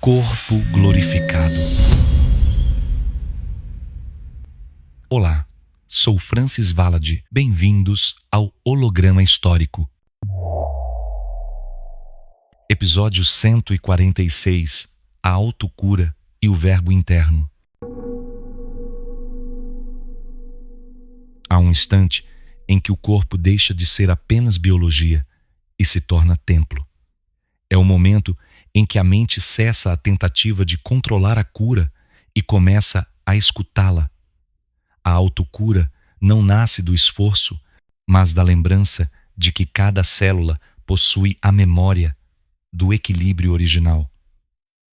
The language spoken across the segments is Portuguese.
Corpo glorificado. Olá, sou Francis Valade. Bem-vindos ao Holograma Histórico. Episódio 146. A autocura e o verbo interno. Há um instante em que o corpo deixa de ser apenas biologia e se torna templo. É o momento em que a mente cessa a tentativa de controlar a cura e começa a escutá-la. A autocura não nasce do esforço, mas da lembrança de que cada célula possui a memória do equilíbrio original.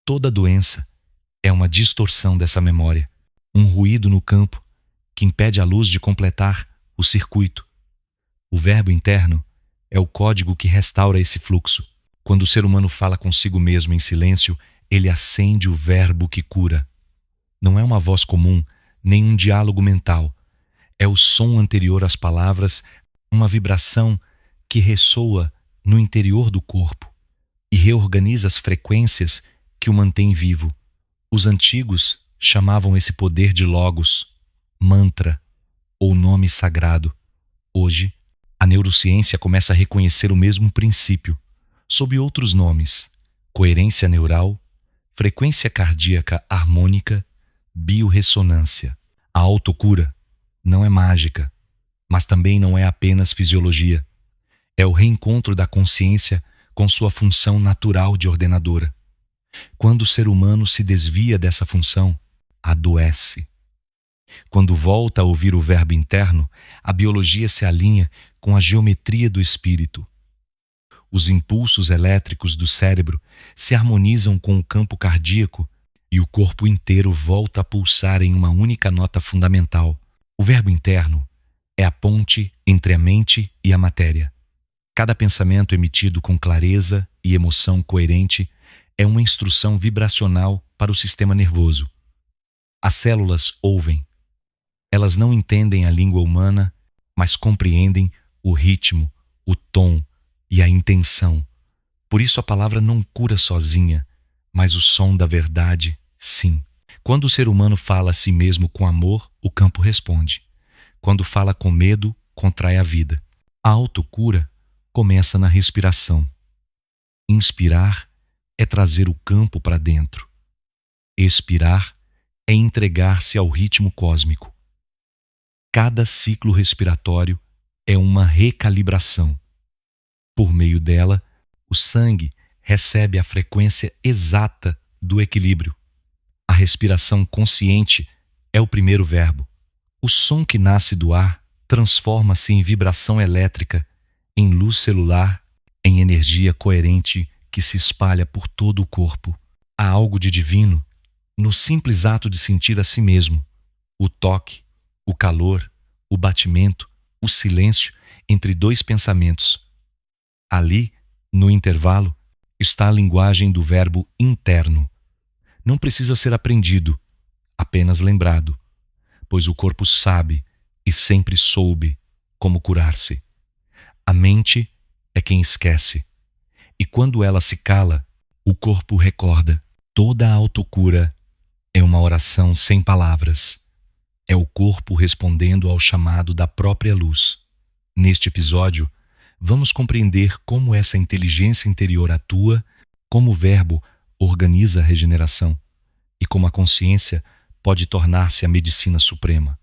Toda doença é uma distorção dessa memória, um ruído no campo que impede a luz de completar o circuito. O verbo interno é o código que restaura esse fluxo. Quando o ser humano fala consigo mesmo em silêncio, ele acende o verbo que cura. Não é uma voz comum, nem um diálogo mental. É o som anterior às palavras, uma vibração que ressoa no interior do corpo e reorganiza as frequências que o mantêm vivo. Os antigos chamavam esse poder de logos, mantra ou nome sagrado. Hoje, a neurociência começa a reconhecer o mesmo princípio, sob outros nomes: coerência neural, frequência cardíaca harmônica, biorressonância. A autocura não é mágica, mas também não é apenas fisiologia. É o reencontro da consciência com sua função natural de ordenadora. Quando o ser humano se desvia dessa função, adoece. Quando volta a ouvir o verbo interno, a biologia se alinha com a geometria do espírito. Os impulsos elétricos do cérebro se harmonizam com o campo cardíaco e o corpo inteiro volta a pulsar em uma única nota fundamental. O verbo interno é a ponte entre a mente e a matéria. Cada pensamento emitido com clareza e emoção coerente é uma instrução vibracional para o sistema nervoso. As células ouvem. Elas não entendem a língua humana, mas compreendem o ritmo, o tom e a intenção. Por isso a palavra não cura sozinha, mas o som da verdade, sim. Quando o ser humano fala a si mesmo com amor, o campo responde. Quando fala com medo, contrai a vida. A autocura começa na respiração. Inspirar é trazer o campo para dentro. Expirar é entregar-se ao ritmo cósmico. Cada ciclo respiratório é uma recalibração. Por meio dela, o sangue recebe a frequência exata do equilíbrio. A respiração consciente é o primeiro verbo. O som que nasce do ar transforma-se em vibração elétrica, em luz celular, em energia coerente que se espalha por todo o corpo. Há algo de divino no simples ato de sentir a si mesmo. O toque, o calor, o batimento, o silêncio entre dois pensamentos. Ali, no intervalo, está a linguagem do verbo interno. Não precisa ser aprendido, apenas lembrado, pois o corpo sabe e sempre soube como curar-se. A mente é quem esquece, e quando ela se cala, o corpo recorda. Toda a autocura é uma oração sem palavras. É o corpo respondendo ao chamado da própria luz. Neste episódio, vamos compreender como essa inteligência interior atua, como o verbo organiza a regeneração e como a consciência pode tornar-se a medicina suprema.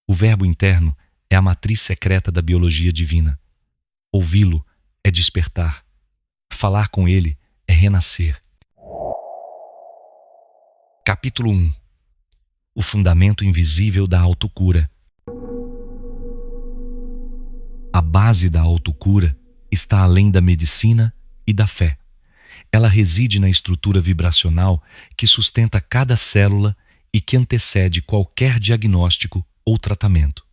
O verbo interno é a matriz secreta da biologia divina. Ouvi-lo é despertar. Falar com ele é renascer. Capítulo 1. O fundamento invisível da autocura. A base da autocura está além da medicina e da fé. Ela reside na estrutura vibracional que sustenta cada célula e que antecede qualquer diagnóstico ou tratamento.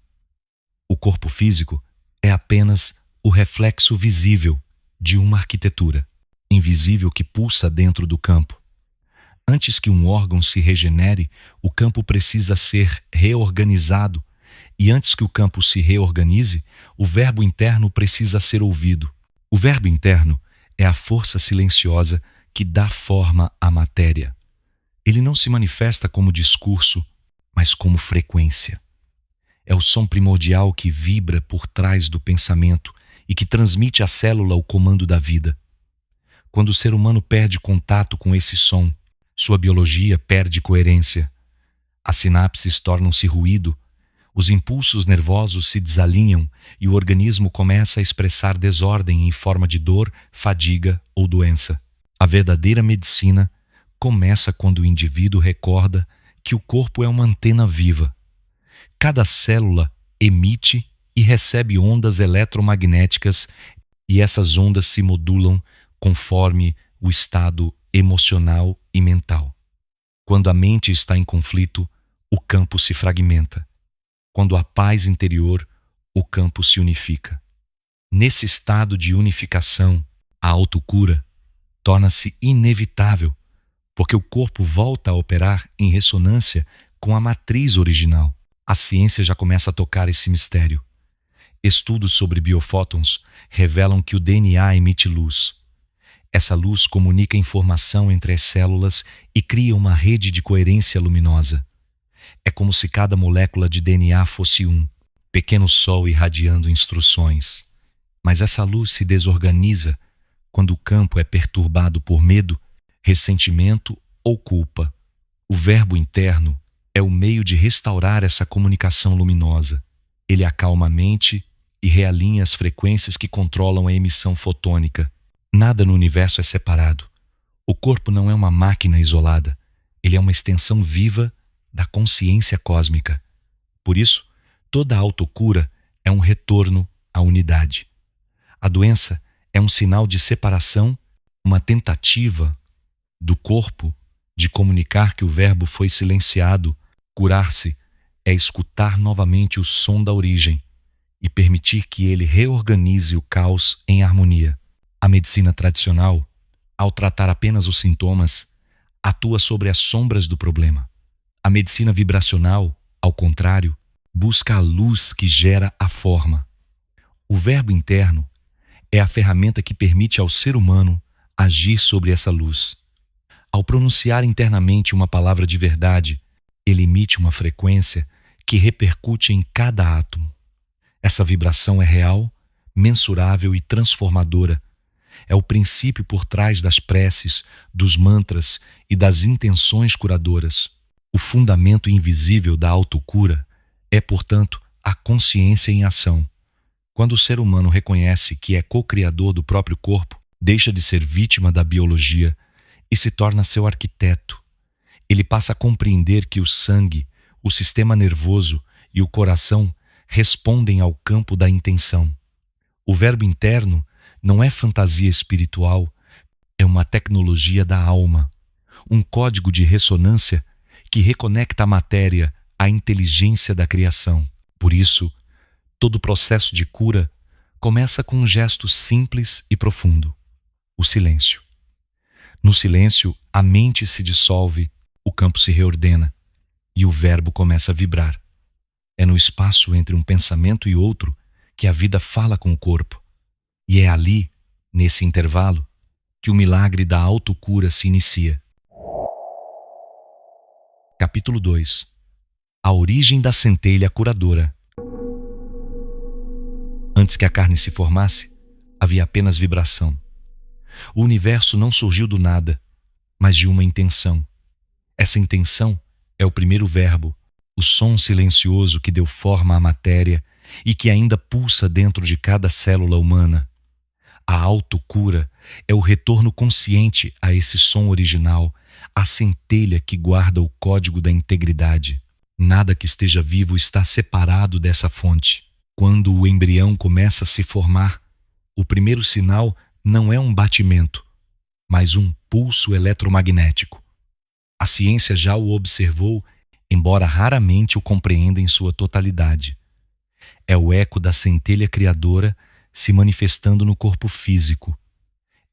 O corpo físico é apenas o reflexo visível de uma arquitetura, invisível que pulsa dentro do campo. Antes que um órgão se regenere, o campo precisa ser reorganizado. E antes que o campo se reorganize, o verbo interno precisa ser ouvido. O verbo interno é a força silenciosa que dá forma à matéria. Ele não se manifesta como discurso, mas como frequência. É o som primordial que vibra por trás do pensamento e que transmite à célula o comando da vida. Quando o ser humano perde contato com esse som, sua biologia perde coerência. As sinapses tornam-se ruído, os impulsos nervosos se desalinham e o organismo começa a expressar desordem em forma de dor, fadiga ou doença. A verdadeira medicina começa quando o indivíduo recorda que o corpo é uma antena viva. Cada célula emite e recebe ondas eletromagnéticas e essas ondas se modulam conforme o estado emocional e mental. Quando a mente está em conflito, o campo se fragmenta. Quando há paz interior, o campo se unifica. Nesse estado de unificação, a autocura torna-se inevitável, porque o corpo volta a operar em ressonância com a matriz original. A ciência já começa a tocar esse mistério. Estudos sobre biofótons revelam que o DNA emite luz. Essa luz comunica informação entre as células e cria uma rede de coerência luminosa. É como se cada molécula de DNA fosse um pequeno sol irradiando instruções. Mas essa luz se desorganiza quando o campo é perturbado por medo, ressentimento ou culpa. O verbo interno é o meio de restaurar essa comunicação luminosa. Ele acalma a mente e realinha as frequências que controlam a emissão fotônica. Nada no universo é separado. O corpo não é uma máquina isolada. Ele é uma extensão viva da consciência cósmica. Por isso, toda autocura é um retorno à unidade. A doença é um sinal de separação, uma tentativa do corpo de comunicar que o verbo foi silenciado. Curar-se é escutar novamente o som da origem e permitir que ele reorganize o caos em harmonia. A medicina tradicional, ao tratar apenas os sintomas, atua sobre as sombras do problema. A medicina vibracional, ao contrário, busca a luz que gera a forma. O verbo interno é a ferramenta que permite ao ser humano agir sobre essa luz. Ao pronunciar internamente uma palavra de verdade, ele emite uma frequência que repercute em cada átomo. Essa vibração é real, mensurável e transformadora. É o princípio por trás das preces, dos mantras e das intenções curadoras. O fundamento invisível da autocura é, portanto, a consciência em ação. Quando o ser humano reconhece que é co-criador do próprio corpo, deixa de ser vítima da biologia e se torna seu arquiteto. Ele passa a compreender que o sangue, o sistema nervoso e o coração respondem ao campo da intenção. O verbo interno não é fantasia espiritual, é uma tecnologia da alma, um código de ressonância que reconecta a matéria à inteligência da criação. Por isso, todo processo de cura começa com um gesto simples e profundo: o silêncio. No silêncio, a mente se dissolve, o campo se reordena e o verbo começa a vibrar. É no espaço entre um pensamento e outro que a vida fala com o corpo. E é ali, nesse intervalo, que o milagre da autocura se inicia. Capítulo 2. A origem da centelha curadora. Antes que a carne se formasse, havia apenas vibração. O universo não surgiu do nada, mas de uma intenção. Essa intenção é o primeiro verbo, o som silencioso que deu forma à matéria e que ainda pulsa dentro de cada célula humana. A autocura é o retorno consciente a esse som original, a centelha que guarda o código da integridade. Nada que esteja vivo está separado dessa fonte. Quando o embrião começa a se formar, o primeiro sinal não é um batimento, mas um pulso eletromagnético. A ciência já o observou, embora raramente o compreenda em sua totalidade. É o eco da centelha criadora se manifestando no corpo físico.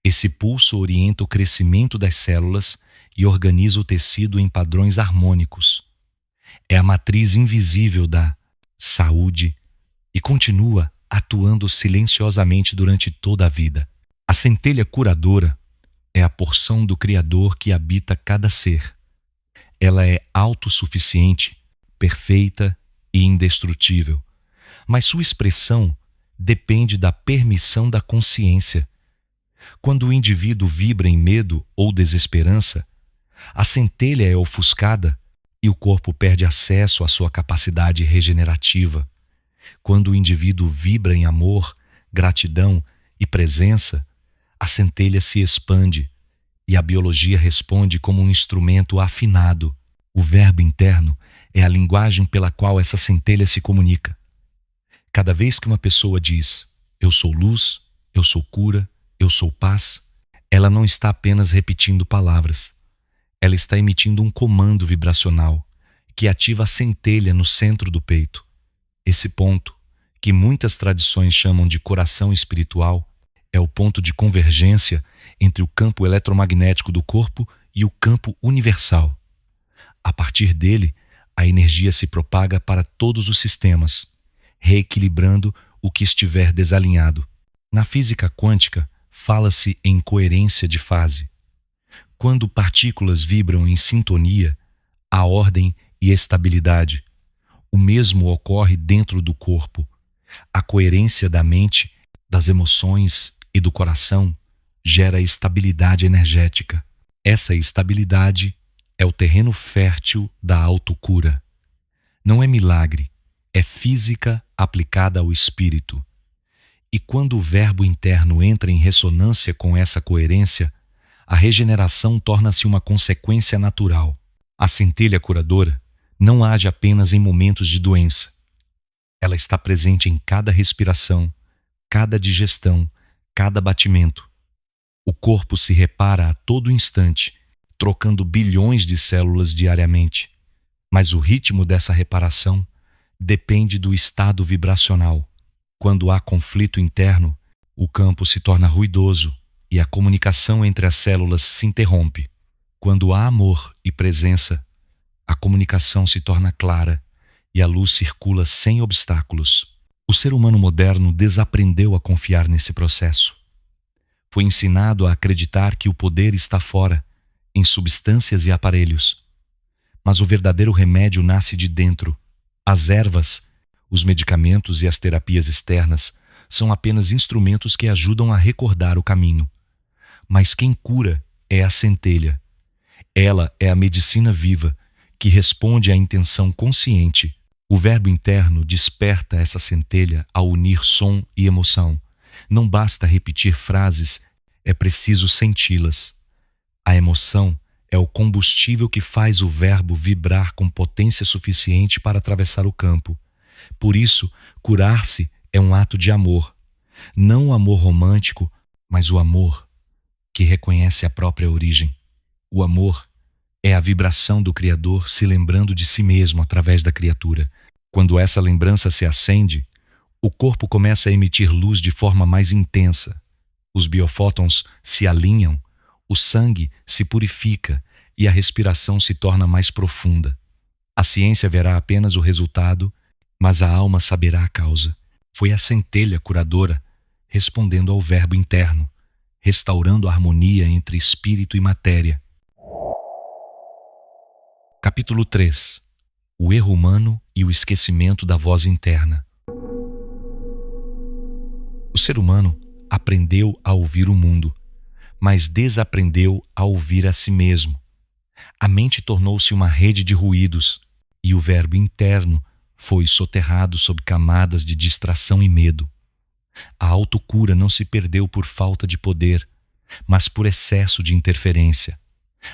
Esse pulso orienta o crescimento das células e organiza o tecido em padrões harmônicos. É a matriz invisível da saúde e continua atuando silenciosamente durante toda a vida. A centelha curadora é a porção do Criador que habita cada ser. Ela é autossuficiente, perfeita e indestrutível, mas sua expressão depende da permissão da consciência. Quando o indivíduo vibra em medo ou desesperança, a centelha é ofuscada e o corpo perde acesso à sua capacidade regenerativa. Quando o indivíduo vibra em amor, gratidão e presença, a centelha se expande e a biologia responde como um instrumento afinado. O verbo interno é a linguagem pela qual essa centelha se comunica. Cada vez que uma pessoa diz "eu sou luz, eu sou cura, eu sou paz", ela não está apenas repetindo palavras. Ela está emitindo um comando vibracional que ativa a centelha no centro do peito. Esse ponto, que muitas tradições chamam de coração espiritual, é o ponto de convergência entre o campo eletromagnético do corpo e o campo universal. A partir dele, a energia se propaga para todos os sistemas, reequilibrando o que estiver desalinhado. Na física quântica, fala-se em coerência de fase. Quando partículas vibram em sintonia, há ordem e estabilidade. O mesmo ocorre dentro do corpo. A coerência da mente, das emoções e do coração gera estabilidade energética. Essa estabilidade é o terreno fértil da autocura. Não é milagre, é física aplicada ao espírito. E quando o verbo interno entra em ressonância com essa coerência, a regeneração torna-se uma consequência natural. A centelha curadora não age apenas em momentos de doença. Ela está presente em cada respiração, cada digestão, cada batimento. O corpo se repara a todo instante, trocando bilhões de células diariamente. Mas o ritmo dessa reparação depende do estado vibracional. Quando há conflito interno, o campo se torna ruidoso e a comunicação entre as células se interrompe. Quando há amor e presença, a comunicação se torna clara e a luz circula sem obstáculos. O ser humano moderno desaprendeu a confiar nesse processo. Foi ensinado a acreditar que o poder está fora, em substâncias e aparelhos. Mas o verdadeiro remédio nasce de dentro. As ervas, os medicamentos e as terapias externas são apenas instrumentos que ajudam a recordar o caminho. Mas quem cura é a centelha. Ela é a medicina viva que responde à intenção consciente. O verbo interno desperta essa centelha ao unir som e emoção. Não basta repetir frases, é preciso senti-las. A emoção é o combustível que faz o verbo vibrar com potência suficiente para atravessar o campo. Por isso, curar-se é um ato de amor. Não o amor romântico, mas o amor que reconhece a própria origem. O amor é a vibração do Criador se lembrando de si mesmo através da criatura. Quando essa lembrança se acende, o corpo começa a emitir luz de forma mais intensa. Os biofótons se alinham, o sangue se purifica e a respiração se torna mais profunda. A ciência verá apenas o resultado, mas a alma saberá a causa. Foi a centelha curadora respondendo ao verbo interno, restaurando a harmonia entre espírito e matéria. Capítulo 3. O erro humano e o esquecimento da voz interna. O ser humano aprendeu a ouvir o mundo, mas desaprendeu a ouvir a si mesmo. A mente tornou-se uma rede de ruídos e o verbo interno foi soterrado sob camadas de distração e medo. A autocura não se perdeu por falta de poder, mas por excesso de interferência.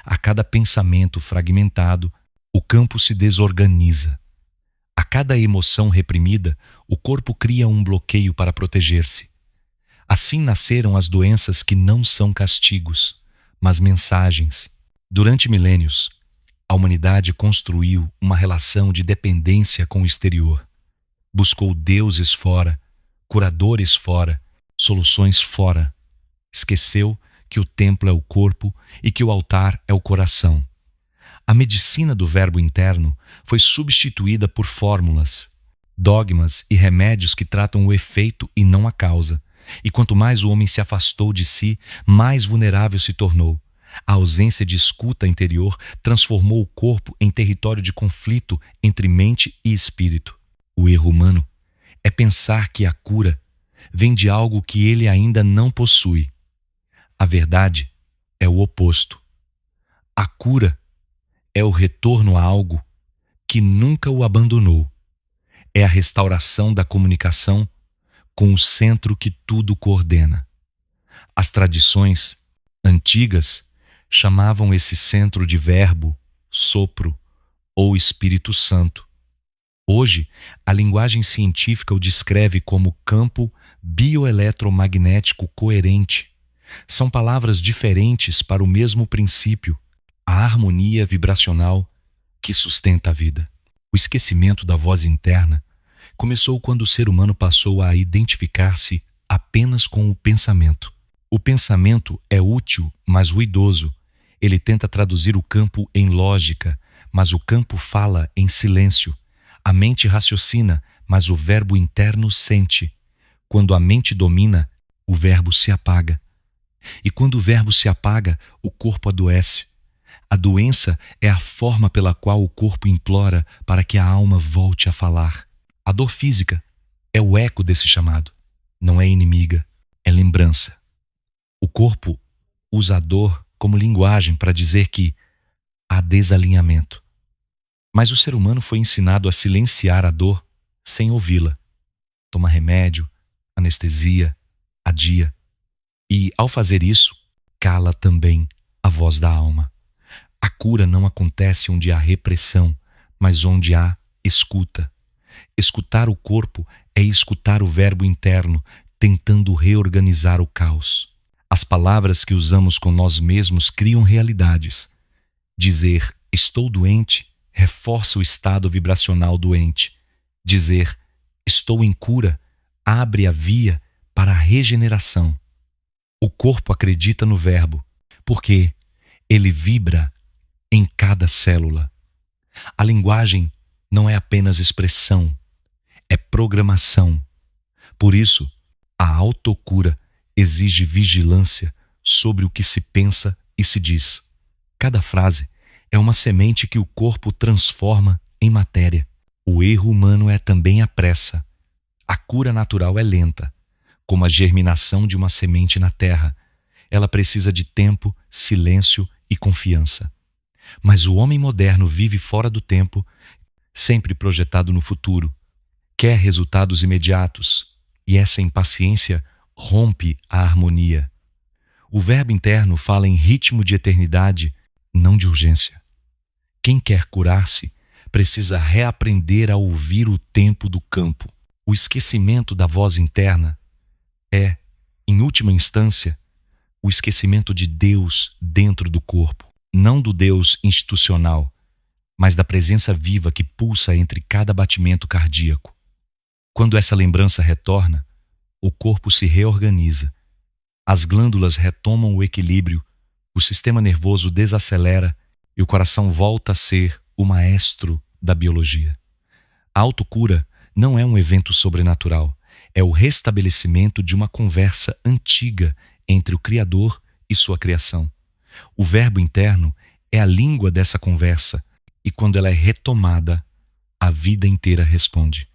A cada pensamento fragmentado, o campo se desorganiza. A cada emoção reprimida, o corpo cria um bloqueio para proteger-se. Assim nasceram as doenças que não são castigos, mas mensagens. Durante milênios, a humanidade construiu uma relação de dependência com o exterior. Buscou deuses fora, curadores fora, soluções fora. Esqueceu que o templo é o corpo e que o altar é o coração. A medicina do verbo interno foi substituída por fórmulas, dogmas e remédios que tratam o efeito e não a causa, E quanto mais o homem se afastou de si, mais vulnerável se tornou. A ausência de escuta interior transformou o corpo em território de conflito entre mente e espírito. O erro humano é pensar que a cura vem de algo que ele ainda não possui. A verdade é o oposto. A cura é o retorno a algo que nunca o abandonou. É a restauração da comunicação com o centro que tudo coordena. As tradições antigas chamavam esse centro de Verbo, Sopro ou Espírito Santo. Hoje, a linguagem científica o descreve como campo bioeletromagnético coerente. São palavras diferentes para o mesmo princípio, a harmonia vibracional que sustenta a vida. O esquecimento da voz interna começou quando o ser humano passou a identificar-se apenas com o pensamento. O pensamento é útil, mas ruidoso. Ele tenta traduzir o campo em lógica, mas o campo fala em silêncio. A mente raciocina, mas o verbo interno sente. Quando a mente domina, o verbo se apaga. E quando o verbo se apaga, o corpo adoece. A doença é a forma pela qual o corpo implora para que a alma volte a falar. A dor física é o eco desse chamado. Não é inimiga, é lembrança. O corpo usa a dor como linguagem para dizer que há desalinhamento. Mas o ser humano foi ensinado a silenciar a dor sem ouvi-la. Toma remédio, anestesia, adia. E, ao fazer isso, cala também a voz da alma. A cura não acontece onde há repressão, mas onde há escuta. Escutar o corpo é escutar o verbo interno, tentando reorganizar o caos. As palavras que usamos com nós mesmos criam realidades. Dizer estou doente reforça o estado vibracional doente. Dizer estou em cura abre a via para a regeneração. O corpo acredita no verbo, porque ele vibra em cada célula. A linguagem não é apenas expressão, é programação. Por isso, a autocura exige vigilância sobre o que se pensa e se diz. Cada frase é uma semente que o corpo transforma em matéria. O erro humano é também a pressa. A cura natural é lenta, como a germinação de uma semente na terra. Ela precisa de tempo, silêncio e confiança. Mas o homem moderno vive fora do tempo, sempre projetado no futuro. Quer resultados imediatos, e essa impaciência rompe a harmonia. O verbo interno fala em ritmo de eternidade, não de urgência. Quem quer curar-se precisa reaprender a ouvir o tempo do campo. O esquecimento da voz interna é, em última instância, o esquecimento de Deus dentro do corpo. Não do Deus institucional, mas da presença viva que pulsa entre cada batimento cardíaco. Quando essa lembrança retorna, o corpo se reorganiza, as glândulas retomam o equilíbrio, o sistema nervoso desacelera e o coração volta a ser o maestro da biologia. A autocura não é um evento sobrenatural, é o restabelecimento de uma conversa antiga entre o Criador e sua criação. O verbo interno é a língua dessa conversa e quando ela é retomada, a vida inteira responde.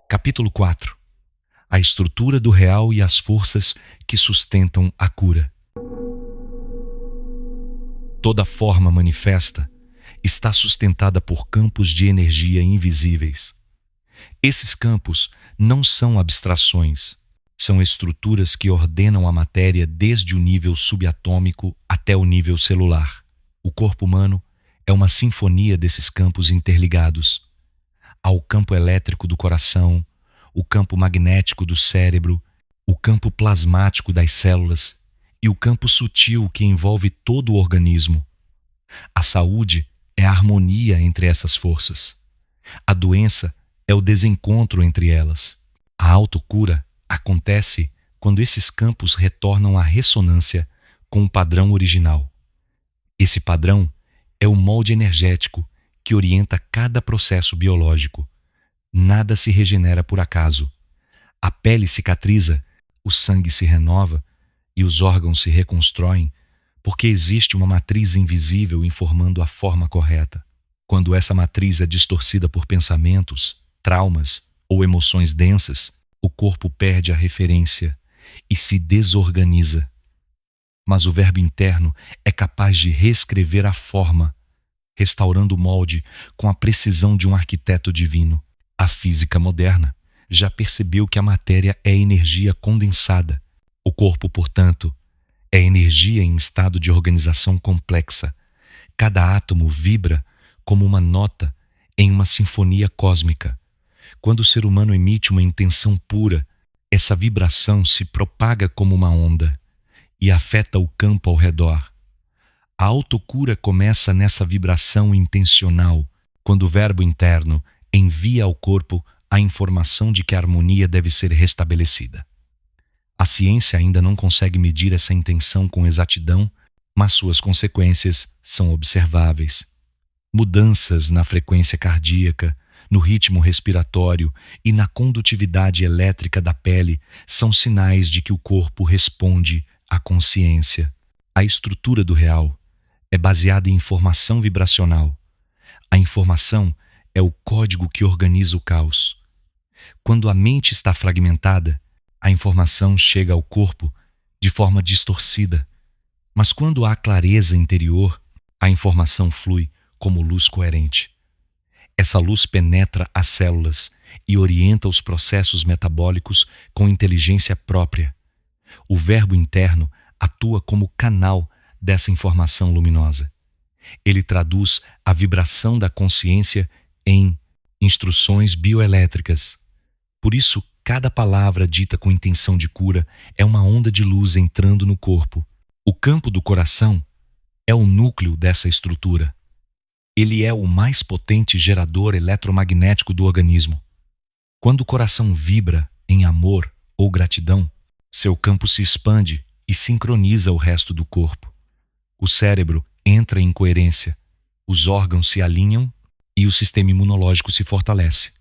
Capítulo 4. A estrutura do real e as forças que sustentam a cura. Toda forma manifesta está sustentada por campos de energia invisíveis. Esses campos não são abstrações, são estruturas que ordenam a matéria desde o nível subatômico até o nível celular. O corpo humano é uma sinfonia desses campos interligados. Há o campo elétrico do coração, o campo magnético do cérebro, o campo plasmático das células e o campo sutil que envolve todo o organismo. A saúde é a harmonia entre essas forças. A doença é o desencontro entre elas. A autocura acontece quando esses campos retornam à ressonância com o padrão original. Esse padrão é o molde energético que orienta cada processo biológico. Nada se regenera por acaso. A pele cicatriza, o sangue se renova e os órgãos se reconstroem porque existe uma matriz invisível informando a forma correta. Quando essa matriz é distorcida por pensamentos, traumas ou emoções densas, o corpo perde a referência e se desorganiza. Mas o verbo interno é capaz de reescrever a forma, restaurando o molde com a precisão de um arquiteto divino. A física moderna já percebeu que a matéria é energia condensada. O corpo, portanto, é energia em estado de organização complexa. Cada átomo vibra como uma nota em uma sinfonia cósmica. Quando o ser humano emite uma intenção pura, essa vibração se propaga como uma onda e afeta o campo ao redor. A autocura começa nessa vibração intencional, quando o verbo interno envia ao corpo a informação de que a harmonia deve ser restabelecida. A ciência ainda não consegue medir essa intenção com exatidão, mas suas consequências são observáveis. Mudanças na frequência cardíaca, no ritmo respiratório e na condutividade elétrica da pele são sinais de que o corpo responde à consciência. A estrutura do real é baseada em informação vibracional. A informação é o código que organiza o caos. Quando a mente está fragmentada, a informação chega ao corpo de forma distorcida. Mas quando há clareza interior, a informação flui como luz coerente. Essa luz penetra as células e orienta os processos metabólicos com inteligência própria. O verbo interno atua como canal dessa informação luminosa. Ele traduz a vibração da consciência em instruções bioelétricas. Por isso, cada palavra dita com intenção de cura é uma onda de luz entrando no corpo. O campo do coração é o núcleo dessa estrutura. Ele é o mais potente gerador eletromagnético do organismo. Quando o coração vibra em amor ou gratidão, seu campo se expande e sincroniza o resto do corpo. O cérebro entra em coerência, os órgãos se alinham e o sistema imunológico se fortalece.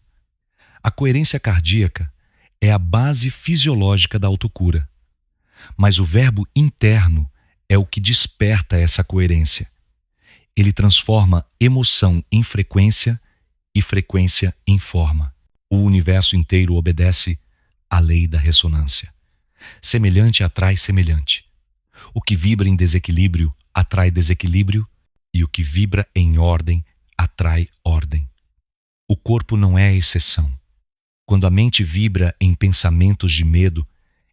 A coerência cardíaca é a base fisiológica da autocura. Mas o verbo interno é o que desperta essa coerência. Ele transforma emoção em frequência e frequência em forma. O universo inteiro obedece à lei da ressonância. Semelhante atrai semelhante. O que vibra em desequilíbrio atrai desequilíbrio e o que vibra em ordem atrai ordem. O corpo não é a exceção. Quando a mente vibra em pensamentos de medo,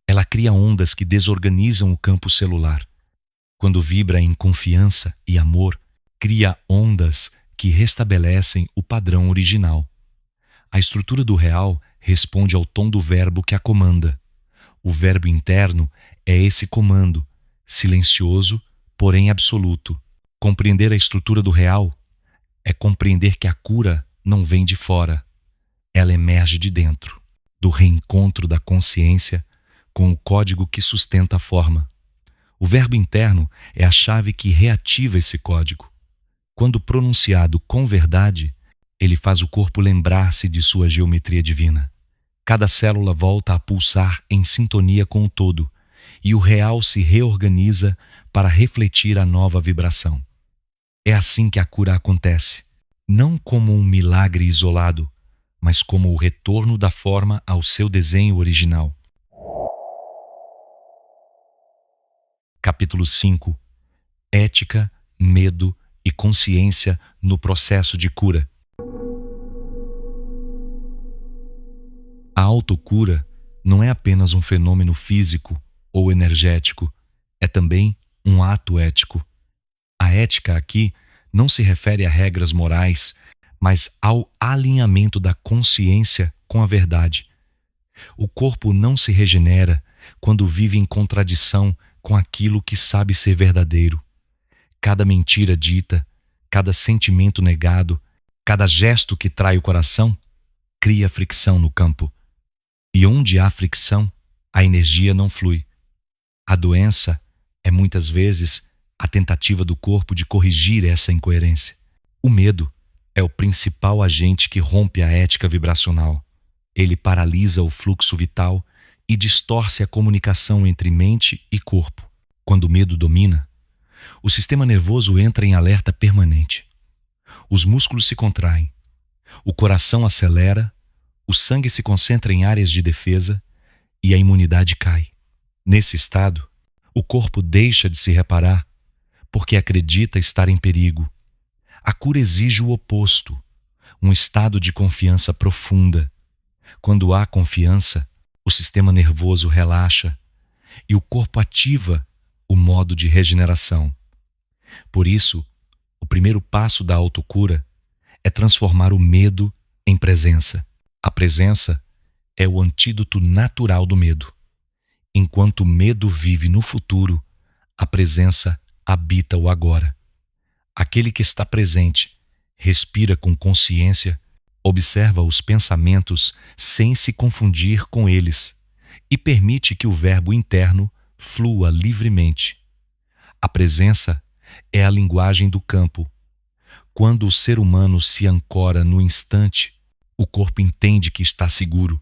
ela cria ondas que desorganizam o campo celular. Quando vibra em confiança e amor, cria ondas que restabelecem o padrão original. A estrutura do real responde ao tom do verbo que a comanda. O verbo interno é esse comando, silencioso, porém absoluto. Compreender a estrutura do real é compreender que a cura não vem de fora. Ela emerge de dentro, do reencontro da consciência com o código que sustenta a forma. O verbo interno é a chave que reativa esse código. Quando pronunciado com verdade, ele faz o corpo lembrar-se de sua geometria divina. Cada célula volta a pulsar em sintonia com o todo, e o real se reorganiza para refletir a nova vibração. É assim que a cura acontece, não como um milagre isolado, mas como o retorno da forma ao seu desenho original. Capítulo 5. Ética, medo e consciência no processo de cura. A autocura não é apenas um fenômeno físico ou energético, é também um ato ético. A ética aqui não se refere a regras morais, mas ao alinhamento da consciência com a verdade. O corpo não se regenera quando vive em contradição com aquilo que sabe ser verdadeiro. Cada mentira dita, cada sentimento negado, cada gesto que trai o coração, cria fricção no campo. E onde há fricção, a energia não flui. A doença é muitas vezes a tentativa do corpo de corrigir essa incoerência. O medo é o principal agente que rompe a ética vibracional. Ele paralisa o fluxo vital e distorce a comunicação entre mente e corpo. Quando o medo domina, o sistema nervoso entra em alerta permanente. Os músculos se contraem, o coração acelera, o sangue se concentra em áreas de defesa e a imunidade cai. Nesse estado, o corpo deixa de se reparar porque acredita estar em perigo. A cura exige o oposto, um estado de confiança profunda. Quando há confiança, o sistema nervoso relaxa e o corpo ativa o modo de regeneração. Por isso, o primeiro passo da autocura é transformar o medo em presença. A presença é o antídoto natural do medo. Enquanto o medo vive no futuro, a presença habita o agora. Aquele que está presente, respira com consciência, observa os pensamentos sem se confundir com eles e permite que o verbo interno flua livremente. A presença é a linguagem do campo. Quando o ser humano se ancora no instante, o corpo entende que está seguro,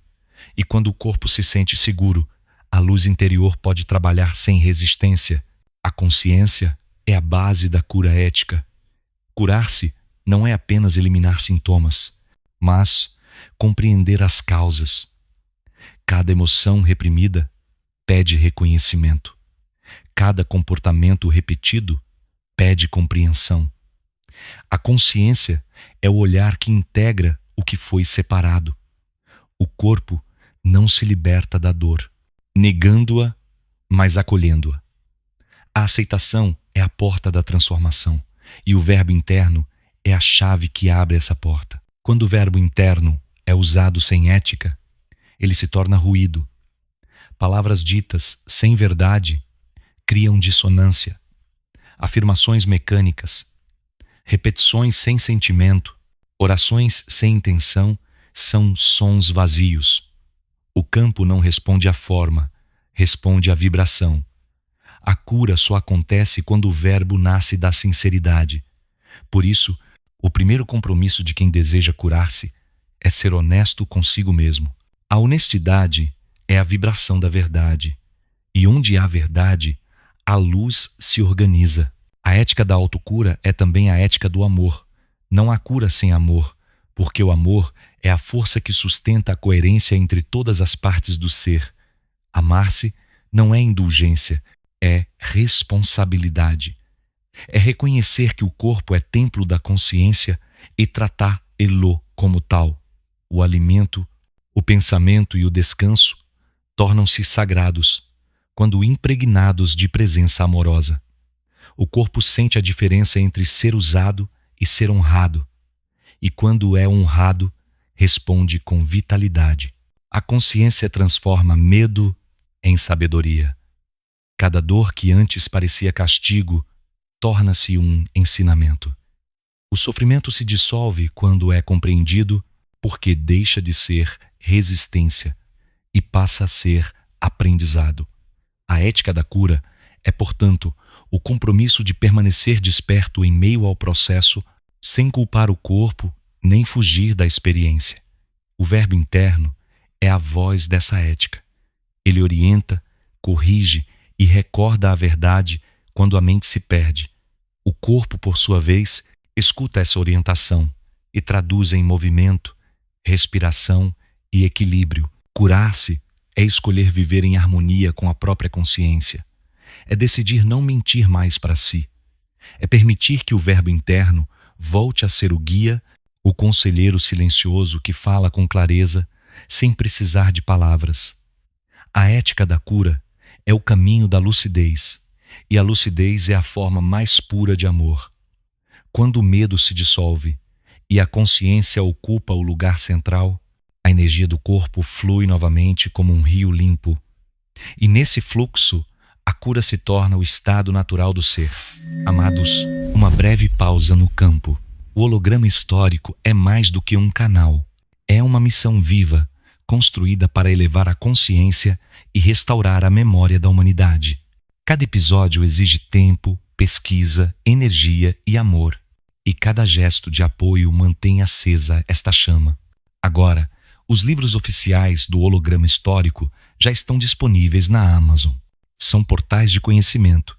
e quando o corpo se sente seguro, a luz interior pode trabalhar sem resistência. A consciência é a base da cura ética. Curar-se não é apenas eliminar sintomas, mas compreender as causas. Cada emoção reprimida pede reconhecimento. Cada comportamento repetido pede compreensão. A consciência é o olhar que integra o que foi separado. O corpo não se liberta da dor, negando-a, mas acolhendo-a. A aceitação é a porta da transformação, e o verbo interno é a chave que abre essa porta. Quando o verbo interno é usado sem ética, ele se torna ruído. Palavras ditas sem verdade criam dissonância. Afirmações mecânicas, repetições sem sentimento, orações sem intenção são sons vazios. O campo não responde à forma, responde à vibração. A cura só acontece quando o verbo nasce da sinceridade. Por isso, o primeiro compromisso de quem deseja curar-se é ser honesto consigo mesmo. A honestidade é a vibração da verdade. E onde há verdade, a luz se organiza. A ética da autocura é também a ética do amor. Não há cura sem amor, porque o amor é a força que sustenta a coerência entre todas as partes do ser. Amar-se não é indulgência, é responsabilidade. É reconhecer que o corpo é templo da consciência e tratar ele como tal. O alimento, o pensamento e o descanso tornam-se sagrados quando impregnados de presença amorosa. O corpo sente a diferença entre ser usado e ser honrado. E quando é honrado, responde com vitalidade. A consciência transforma medo em sabedoria. Cada dor que antes parecia castigo torna-se um ensinamento. O sofrimento se dissolve quando é compreendido, porque deixa de ser resistência e passa a ser aprendizado. A ética da cura é, portanto, o compromisso de permanecer desperto em meio ao processo, sem culpar o corpo nem fugir da experiência. O verbo interno é a voz dessa ética. Ele orienta, corrige e recorda a verdade quando a mente se perde. O corpo, por sua vez, escuta essa orientação e traduz em movimento, respiração e equilíbrio. Curar-se é escolher viver em harmonia com a própria consciência. É decidir não mentir mais para si. É permitir que o verbo interno volte a ser o guia, o conselheiro silencioso que fala com clareza, sem precisar de palavras. A ética da cura é o caminho da lucidez, e a lucidez é a forma mais pura de amor. Quando o medo se dissolve e a consciência ocupa o lugar central, a energia do corpo flui novamente como um rio limpo. E nesse fluxo, a cura se torna o estado natural do ser. Amados, uma breve pausa no campo. O holograma histórico é mais do que um canal. É uma missão viva, construída para elevar a consciência e restaurar a memória da humanidade. Cada episódio exige tempo, pesquisa, energia e amor. E cada gesto de apoio mantém acesa esta chama. Agora, Os livros oficiais do holograma histórico já estão disponíveis na Amazon. São portais de conhecimento,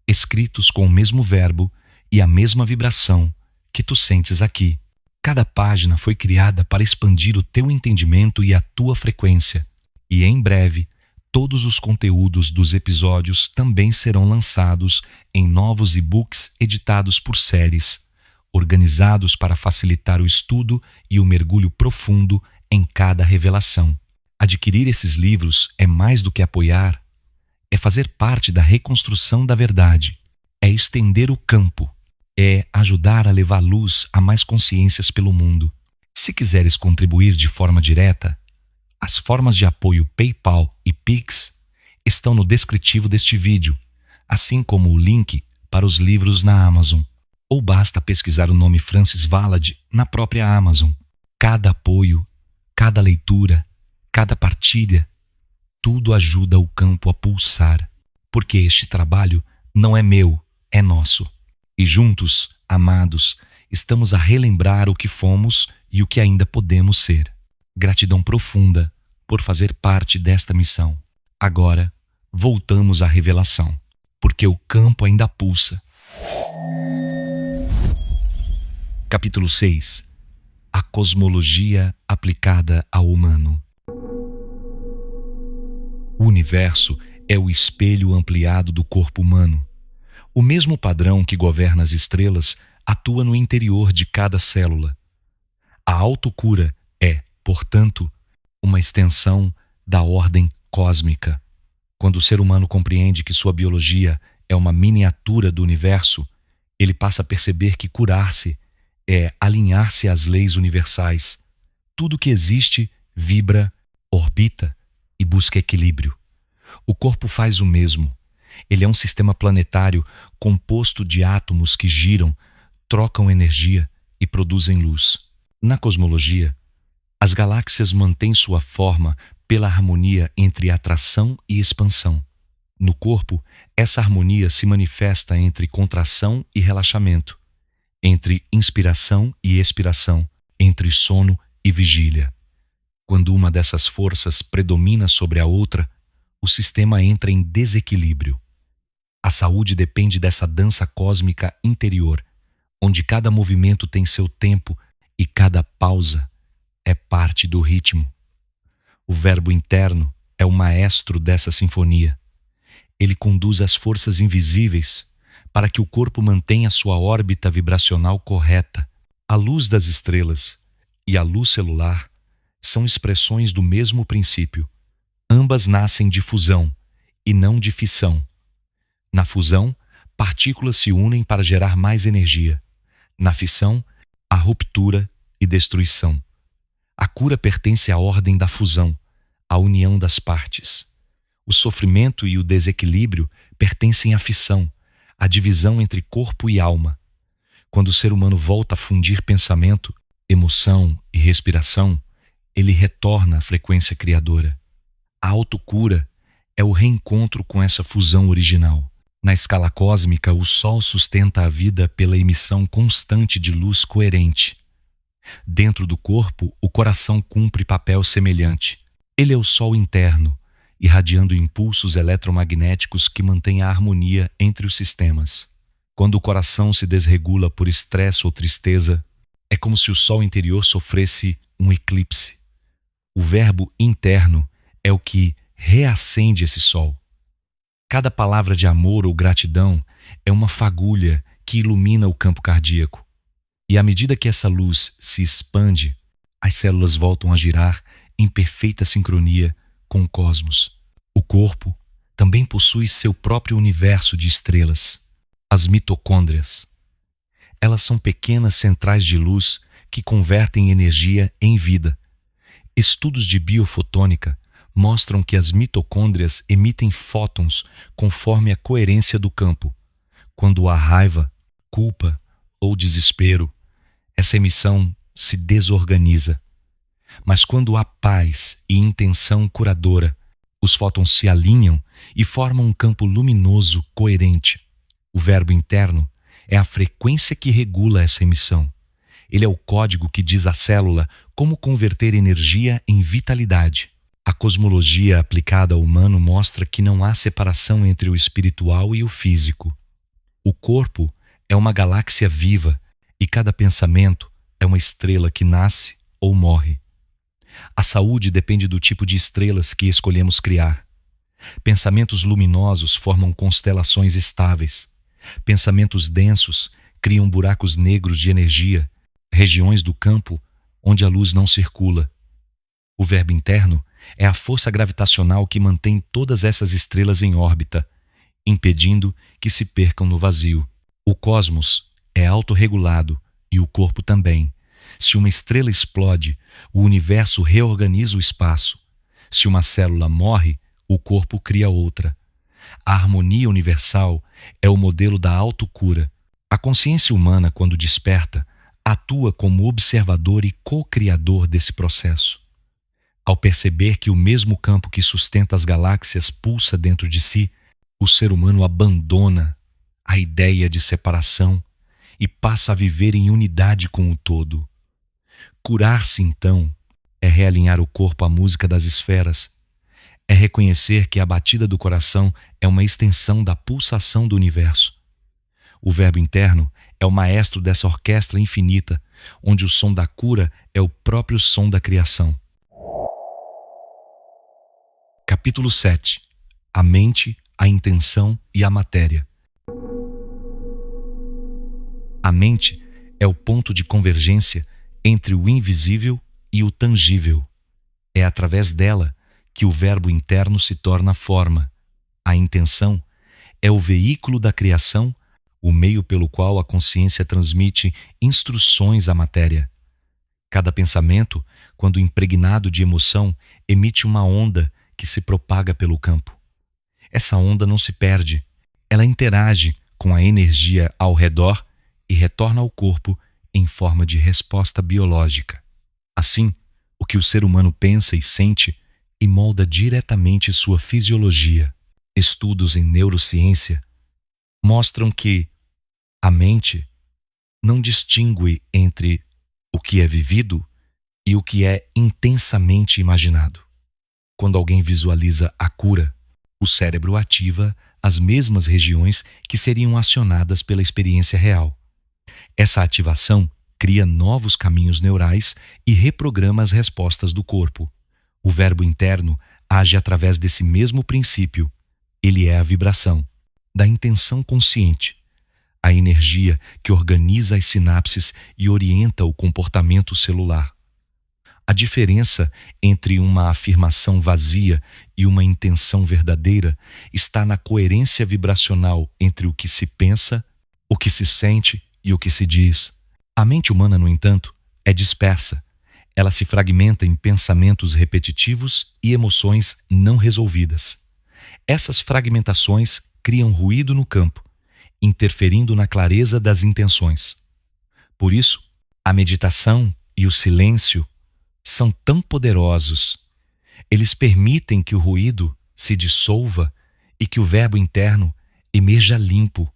escritos com o mesmo verbo e a mesma vibração que tu sentes aqui. Cada página foi criada para expandir o teu entendimento e a tua frequência. E em breve, todos os conteúdos dos episódios também serão lançados em novos e-books editados por séries, organizados para facilitar o estudo e o mergulho profundo em cada revelação. Adquirir esses livros é mais do que apoiar, é fazer parte da reconstrução da verdade, é estender o campo, é ajudar a levar luz a mais consciências pelo mundo. Se quiseres contribuir de forma direta, as formas de apoio PayPal e Pix estão no descritivo deste vídeo, assim como o link para os livros na Amazon. Ou basta pesquisar o nome Francis Valad na própria Amazon. Cada apoio, cada leitura, cada partilha, tudo ajuda o campo a pulsar, porque este trabalho não é meu, é nosso. E juntos, amados, estamos a relembrar o que fomos e o que ainda podemos ser. Gratidão profunda por fazer parte desta missão. Agora, voltamos à revelação, porque o campo ainda pulsa. Capítulo 6. A cosmologia aplicada ao humano. O universo é o espelho ampliado do corpo humano. O mesmo padrão que governa as estrelas atua no interior de cada célula. A autocura é, portanto, uma extensão da ordem cósmica. Quando o ser humano compreende que sua biologia é uma miniatura do universo, ele passa a perceber que curar-se é alinhar-se às leis universais. Tudo que existe vibra, orbita e busca equilíbrio. O corpo faz o mesmo. Ele é um sistema planetário composto de átomos que giram, trocam energia e produzem luz. Na cosmologia, as galáxias mantêm sua forma pela harmonia entre atração e expansão. No corpo, essa harmonia se manifesta entre contração e relaxamento, entre inspiração e expiração, entre sono e vigília. Quando uma dessas forças predomina sobre a outra, o sistema entra em desequilíbrio. A saúde depende dessa dança cósmica interior, onde cada movimento tem seu tempo e cada pausa é parte do ritmo. O verbo interno é o maestro dessa sinfonia. Ele conduz as forças invisíveis para que o corpo mantenha sua órbita vibracional correta. A luz das estrelas e a luz celular são expressões do mesmo princípio. Ambas nascem de fusão e não de fissão. Na fusão, partículas se unem para gerar mais energia. Na fissão, há ruptura e destruição. A cura pertence à ordem da fusão, à união das partes. O sofrimento e o desequilíbrio pertencem à fissão, à divisão entre corpo e alma. Quando o ser humano volta a fundir pensamento, emoção e respiração, ele retorna à frequência criadora. A autocura é o reencontro com essa fusão original. Na escala cósmica, o Sol sustenta a vida pela emissão constante de luz coerente. Dentro do corpo, o coração cumpre papel semelhante. Ele é o Sol interno, irradiando impulsos eletromagnéticos que mantêm a harmonia entre os sistemas. Quando o coração se desregula por estresse ou tristeza, é como se o Sol interior sofresse um eclipse. O verbo interno é o que reacende esse Sol. Cada palavra de amor ou gratidão é uma fagulha que ilumina o campo cardíaco. E à medida que essa luz se expande, as células voltam a girar em perfeita sincronia com o cosmos. O corpo também possui seu próprio universo de estrelas, as mitocôndrias. Elas são pequenas centrais de luz que convertem energia em vida. Estudos de biofotônica mostram que as mitocôndrias emitem fótons conforme a coerência do campo. Quando há raiva, culpa ou desespero, essa emissão se desorganiza. Mas quando há paz e intenção curadora, os fótons se alinham e formam um campo luminoso coerente. O verbo interno é a frequência que regula essa emissão. Ele é o código que diz à célula como converter energia em vitalidade. A cosmologia aplicada ao humano mostra que não há separação entre o espiritual e o físico. O corpo é uma galáxia viva e cada pensamento é uma estrela que nasce ou morre. A saúde depende do tipo de estrelas que escolhemos criar. Pensamentos luminosos formam constelações estáveis. Pensamentos densos criam buracos negros de energia, regiões do campo onde a luz não circula. O verbo interno é a força gravitacional que mantém todas essas estrelas em órbita, impedindo que se percam no vazio. O cosmos é autorregulado e o corpo também. Se uma estrela explode, o universo reorganiza o espaço. Se uma célula morre, o corpo cria outra. A harmonia universal é o modelo da autocura. A consciência humana, quando desperta, atua como observador e co-criador desse processo. Ao perceber que o mesmo campo que sustenta as galáxias pulsa dentro de si, o ser humano abandona a ideia de separação e passa a viver em unidade com o todo. Curar-se, então, é realinhar o corpo à música das esferas. É reconhecer que a batida do coração é uma extensão da pulsação do universo. O verbo interno é o maestro dessa orquestra infinita, onde o som da cura é o próprio som da criação. Capítulo 7. A mente, a intenção e a matéria. A mente é o ponto de convergência entre o invisível e o tangível. É através dela que o verbo interno se torna forma. A intenção é o veículo da criação, o meio pelo qual a consciência transmite instruções à matéria. Cada pensamento, quando impregnado de emoção, emite uma onda que se propaga pelo campo. Essa onda não se perde, ela interage com a energia ao redor e retorna ao corpo em forma de resposta biológica. Assim, o que o ser humano pensa e sente e molda diretamente sua fisiologia. Estudos em neurociência mostram que a mente não distingue entre o que é vivido e o que é intensamente imaginado. Quando alguém visualiza a cura, o cérebro ativa as mesmas regiões que seriam acionadas pela experiência real. Essa ativação cria novos caminhos neurais e reprograma as respostas do corpo. O verbo interno age através desse mesmo princípio. Ele é a vibração da intenção consciente, a energia que organiza as sinapses e orienta o comportamento celular. A diferença entre uma afirmação vazia e uma intenção verdadeira está na coerência vibracional entre o que se pensa, o que se sente e o que se diz. A mente humana, no entanto, é dispersa. Ela se fragmenta em pensamentos repetitivos e emoções não resolvidas. Essas fragmentações criam ruído no campo, interferindo na clareza das intenções. Por isso, a meditação e o silêncio são tão poderosos. Eles permitem que o ruído se dissolva e que o verbo interno emerja limpo.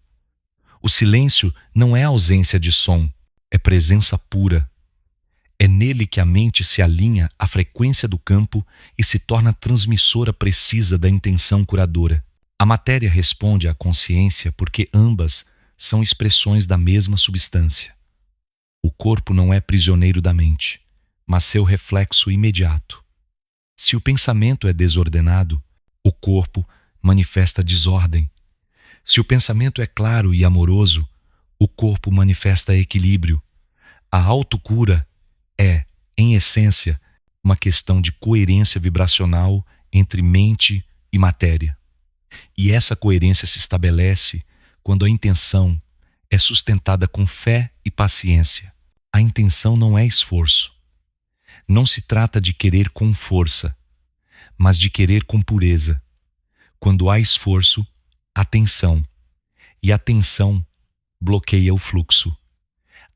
O silêncio não é ausência de som, é presença pura. É nele que a mente se alinha à frequência do campo e se torna transmissora precisa da intenção curadora. A matéria responde à consciência porque ambas são expressões da mesma substância. O corpo não é prisioneiro da mente, mas seu reflexo imediato. Se o pensamento é desordenado, o corpo manifesta desordem. Se o pensamento é claro e amoroso, o corpo manifesta equilíbrio. A autocura é, em essência, uma questão de coerência vibracional entre mente e matéria. E essa coerência se estabelece quando a intenção é sustentada com fé e paciência. A intenção não é esforço. Não se trata de querer com força, mas de querer com pureza. Quando há esforço, há tensão, e a tensão bloqueia o fluxo.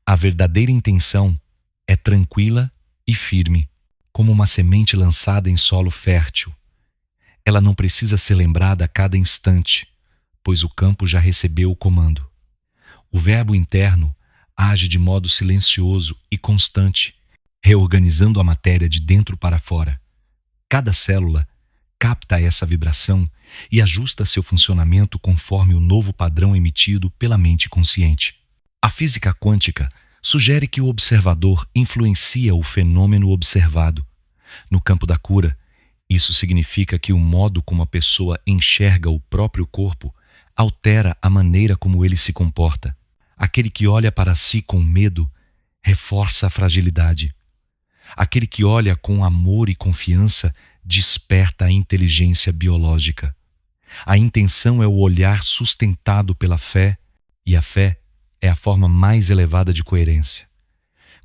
A verdadeira intenção é tranquila e firme, como uma semente lançada em solo fértil. Ela não precisa ser lembrada a cada instante, pois o campo já recebeu o comando. O verbo interno age de modo silencioso e constante, reorganizando a matéria de dentro para fora. Cada célula capta essa vibração e ajusta seu funcionamento conforme o novo padrão emitido pela mente consciente. A física quântica sugere que o observador influencia o fenômeno observado. No campo da cura, isso significa que o modo como a pessoa enxerga o próprio corpo altera a maneira como ele se comporta. Aquele que olha para si com medo reforça a fragilidade. Aquele que olha com amor e confiança desperta a inteligência biológica. A intenção é o olhar sustentado pela fé, e a fé é a forma mais elevada de coerência.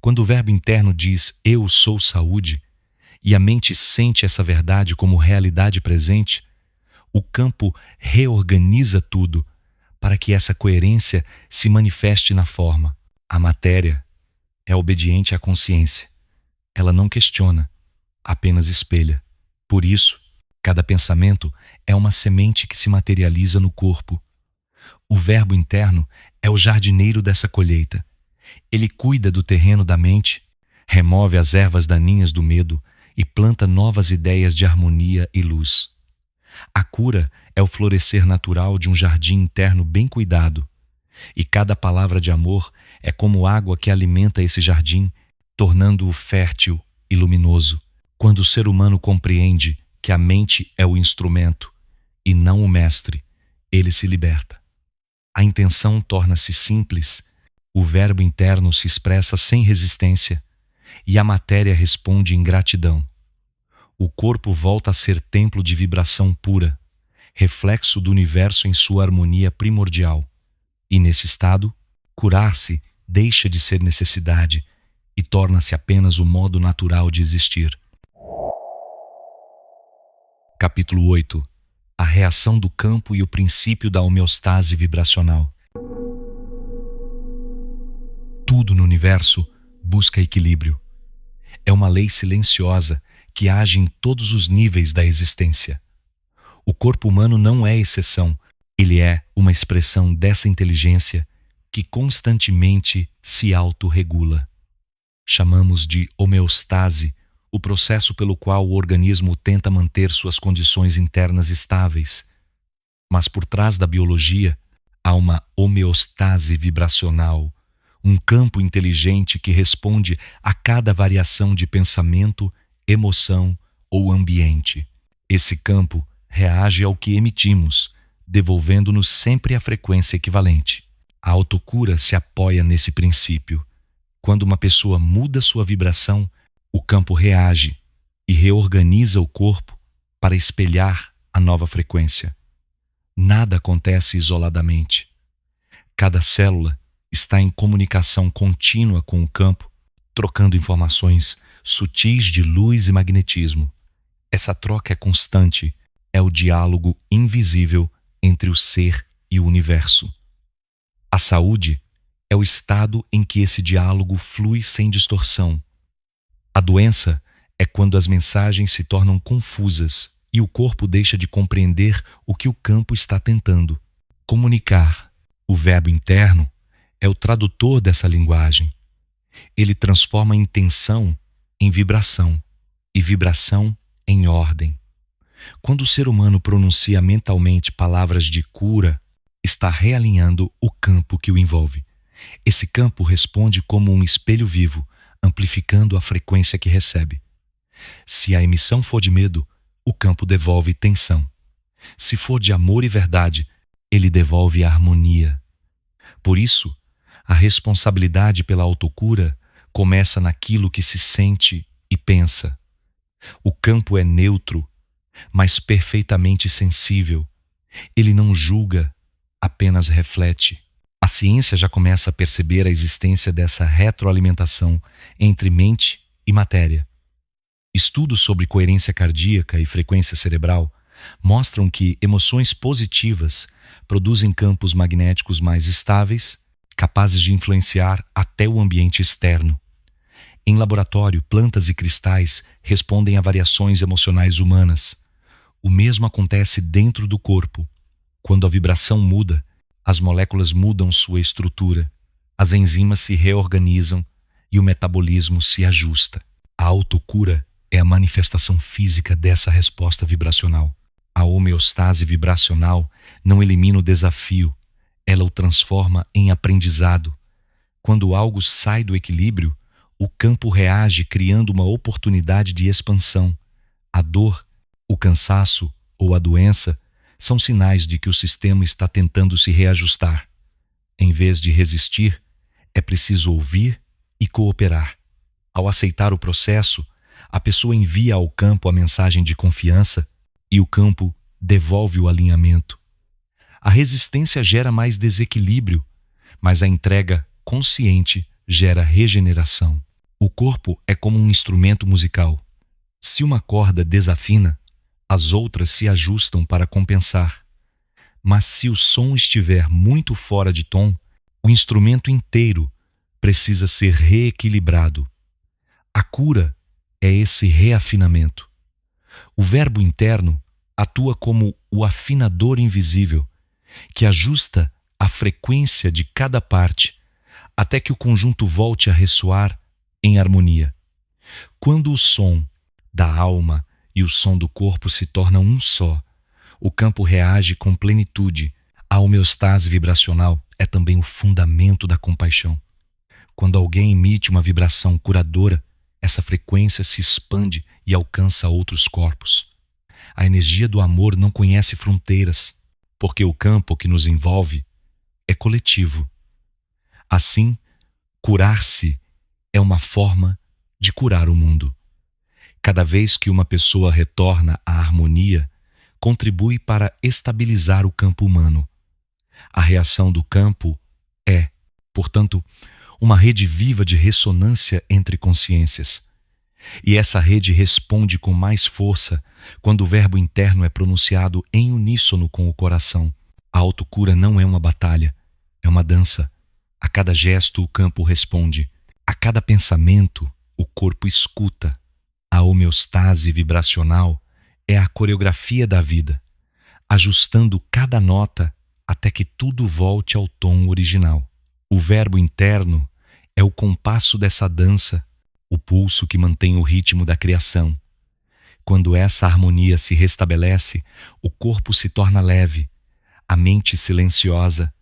Quando o verbo interno diz "eu sou saúde", e a mente sente essa verdade como realidade presente, o campo reorganiza tudo para que essa coerência se manifeste na forma. A matéria é obediente à consciência. Ela não questiona, apenas espelha. Por isso, cada pensamento é uma semente que se materializa no corpo. O verbo interno é o jardineiro dessa colheita. Ele cuida do terreno da mente, remove as ervas daninhas do medo e planta novas ideias de harmonia e luz. A cura é o florescer natural de um jardim interno bem cuidado, e cada palavra de amor é como água que alimenta esse jardim, tornando-o fértil e luminoso. Quando o ser humano compreende que a mente é o instrumento e não o mestre, ele se liberta. A intenção torna-se simples, o verbo interno se expressa sem resistência e a matéria responde em gratidão. O corpo volta a ser templo de vibração pura, reflexo do universo em sua harmonia primordial. E nesse estado, curar-se deixa de ser necessidade e torna-se apenas o modo natural de existir. Capítulo 8. A reação do campo e o princípio da homeostase vibracional. Tudo no universo busca equilíbrio. É uma lei silenciosa que age em todos os níveis da existência. O corpo humano não é exceção, ele é uma expressão dessa inteligência que constantemente se autorregula. Chamamos de homeostase o processo pelo qual o organismo tenta manter suas condições internas estáveis. Mas por trás da biologia há uma homeostase vibracional, um campo inteligente que responde a cada variação de pensamento, emoção ou ambiente. Esse campo reage ao que emitimos, devolvendo-nos sempre a frequência equivalente. A autocura se apoia nesse princípio. Quando uma pessoa muda sua vibração, o campo reage e reorganiza o corpo para espelhar a nova frequência. Nada acontece isoladamente. Cada célula está em comunicação contínua com o campo, trocando informações sutis de luz e magnetismo. Essa troca é constante, é o diálogo invisível entre o ser e o universo. A saúde é o estado em que esse diálogo flui sem distorção. A doença é quando as mensagens se tornam confusas e o corpo deixa de compreender o que o campo está tentando comunicar. O verbo interno é o tradutor dessa linguagem. Ele transforma a intenção em vibração e vibração em ordem. Quando o ser humano pronuncia mentalmente palavras de cura, está realinhando o campo que o envolve. Esse campo responde como um espelho vivo, amplificando a frequência que recebe. Se a emissão for de medo, o campo devolve tensão. Se for de amor e verdade, ele devolve harmonia. Por isso, a responsabilidade pela autocura começa naquilo que se sente e pensa. O campo é neutro, mas perfeitamente sensível. Ele não julga, apenas reflete. A ciência já começa a perceber a existência dessa retroalimentação entre mente e matéria. Estudos sobre coerência cardíaca e frequência cerebral mostram que emoções positivas produzem campos magnéticos mais estáveis, capazes de influenciar até o ambiente externo. Em laboratório, plantas e cristais respondem a variações emocionais humanas. O mesmo acontece dentro do corpo. Quando a vibração muda, as moléculas mudam sua estrutura. As enzimas se reorganizam e o metabolismo se ajusta. A autocura é a manifestação física dessa resposta vibracional. A homeostase vibracional não elimina o desafio, ela o transforma em aprendizado. Quando algo sai do equilíbrio, o campo reage criando uma oportunidade de expansão. A dor, o cansaço ou a doença são sinais de que o sistema está tentando se reajustar. Em vez de resistir, é preciso ouvir e cooperar. Ao aceitar o processo, a pessoa envia ao campo a mensagem de confiança e o campo devolve o alinhamento. A resistência gera mais desequilíbrio, mas a entrega consciente gera regeneração. O corpo é como um instrumento musical. Se uma corda desafina, as outras se ajustam para compensar. Mas se o som estiver muito fora de tom, o instrumento inteiro precisa ser reequilibrado. A cura é esse reafinamento. O verbo interno atua como o afinador invisível, que ajusta a frequência de cada parte até que o conjunto volte a ressoar em harmonia. Quando o som da alma e o som do corpo se tornam um só, o campo reage com plenitude. A homeostase vibracional é também o fundamento da compaixão. Quando alguém emite uma vibração curadora, essa frequência se expande e alcança outros corpos. A energia do amor não conhece fronteiras, porque o campo que nos envolve é coletivo. Assim, curar-se é uma forma de curar o mundo. Cada vez que uma pessoa retorna à harmonia, contribui para estabilizar o campo humano. A reação do campo é, portanto, uma rede viva de ressonância entre consciências. E essa rede responde com mais força quando o verbo interno é pronunciado em uníssono com o coração. A autocura não é uma batalha, é uma dança. A cada gesto o campo responde. A cada pensamento o corpo escuta. A homeostase vibracional é a coreografia da vida, ajustando cada nota até que tudo volte ao tom original. O verbo interno é o compasso dessa dança, o pulso que mantém o ritmo da criação. Quando essa harmonia se restabelece, o corpo se torna leve, a mente silenciosa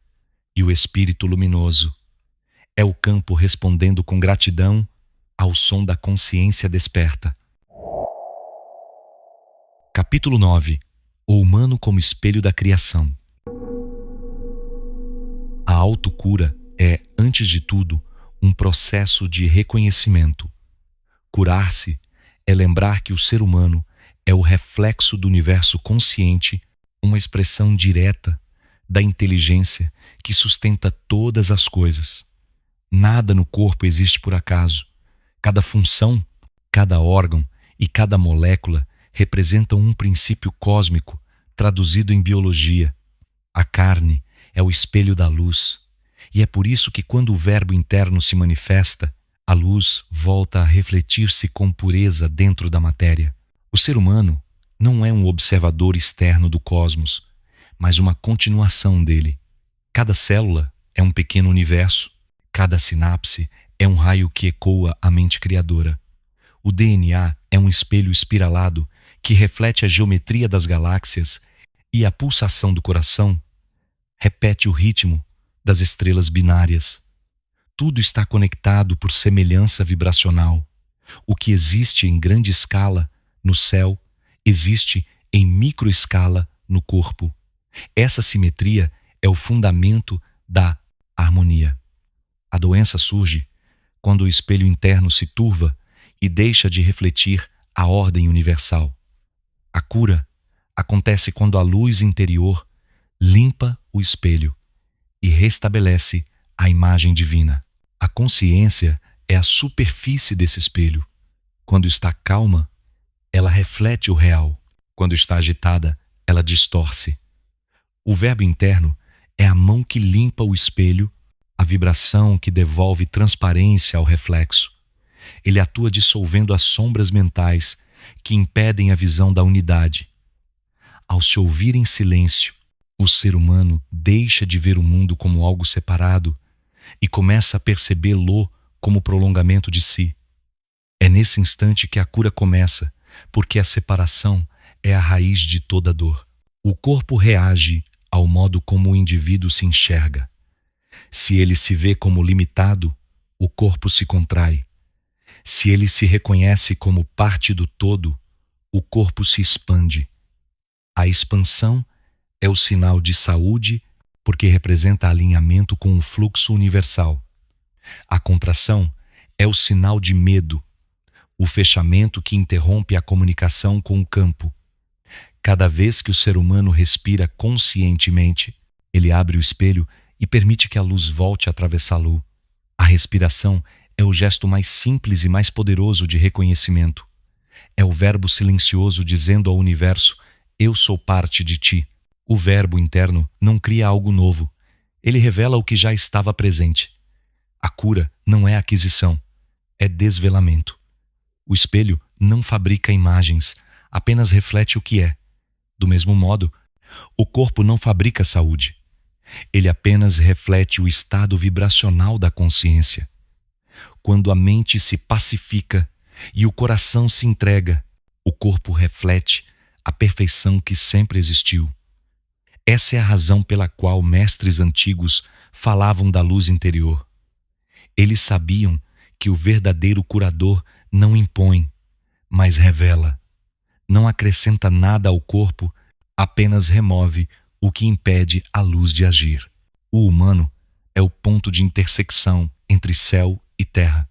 e o espírito luminoso. É o campo respondendo com gratidão ao som da consciência desperta. Capítulo 9. O humano como espelho da criação. A autocura é, antes de tudo, um processo de reconhecimento. Curar-se é lembrar que o ser humano é o reflexo do universo consciente, uma expressão direta da inteligência que sustenta todas as coisas. Nada no corpo existe por acaso. Cada função, cada órgão e cada molécula representam um princípio cósmico traduzido em biologia. A carne é o espelho da luz, e é por isso que quando o verbo interno se manifesta, a luz volta a refletir-se com pureza dentro da matéria. O ser humano não é um observador externo do cosmos, mas uma continuação dele. Cada célula é um pequeno universo, cada sinapse é um raio que ecoa a mente criadora. O DNA é um espelho espiralado que reflete a geometria das galáxias e a pulsação do coração repete o ritmo das estrelas binárias. Tudo está conectado por semelhança vibracional. O que existe em grande escala no céu existe em microescala no corpo. Essa simetria é o fundamento da harmonia. A doença surge quando o espelho interno se turva e deixa de refletir a ordem universal. A cura acontece quando a luz interior limpa o espelho e restabelece a imagem divina. A consciência é a superfície desse espelho. Quando está calma, ela reflete o real. Quando está agitada, ela distorce. O verbo interno é a mão que limpa o espelho, a vibração que devolve transparência ao reflexo. Ele atua dissolvendo as sombras mentais que impedem a visão da unidade. Ao se ouvir em silêncio, o ser humano deixa de ver o mundo como algo separado e começa a percebê-lo como prolongamento de si. É nesse instante que a cura começa, porque a separação é a raiz de toda dor. O corpo reage ao modo como o indivíduo se enxerga. Se ele se vê como limitado, o corpo se contrai. Se ele se reconhece como parte do todo, o corpo se expande. A expansão é o sinal de saúde, porque representa alinhamento com o fluxo universal. A contração é o sinal de medo, o fechamento que interrompe a comunicação com o campo. Cada vez que o ser humano respira conscientemente, ele abre o espelho e permite que a luz volte a atravessá-lo. A respiração é o gesto mais simples e mais poderoso de reconhecimento. É o verbo silencioso dizendo ao universo: eu sou parte de ti. O verbo interno não cria algo novo. Ele revela o que já estava presente. A cura não é aquisição, é desvelamento. O espelho não fabrica imagens, apenas reflete o que é. Do mesmo modo, o corpo não fabrica saúde. Ele apenas reflete o estado vibracional da consciência. Quando a mente se pacifica e o coração se entrega, o corpo reflete a perfeição que sempre existiu. Essa é a razão pela qual mestres antigos falavam da luz interior. Eles sabiam que o verdadeiro curador não impõe, mas revela. Não acrescenta nada ao corpo, apenas remove o que impede a luz de agir. O humano é o ponto de intersecção entre céu e terra.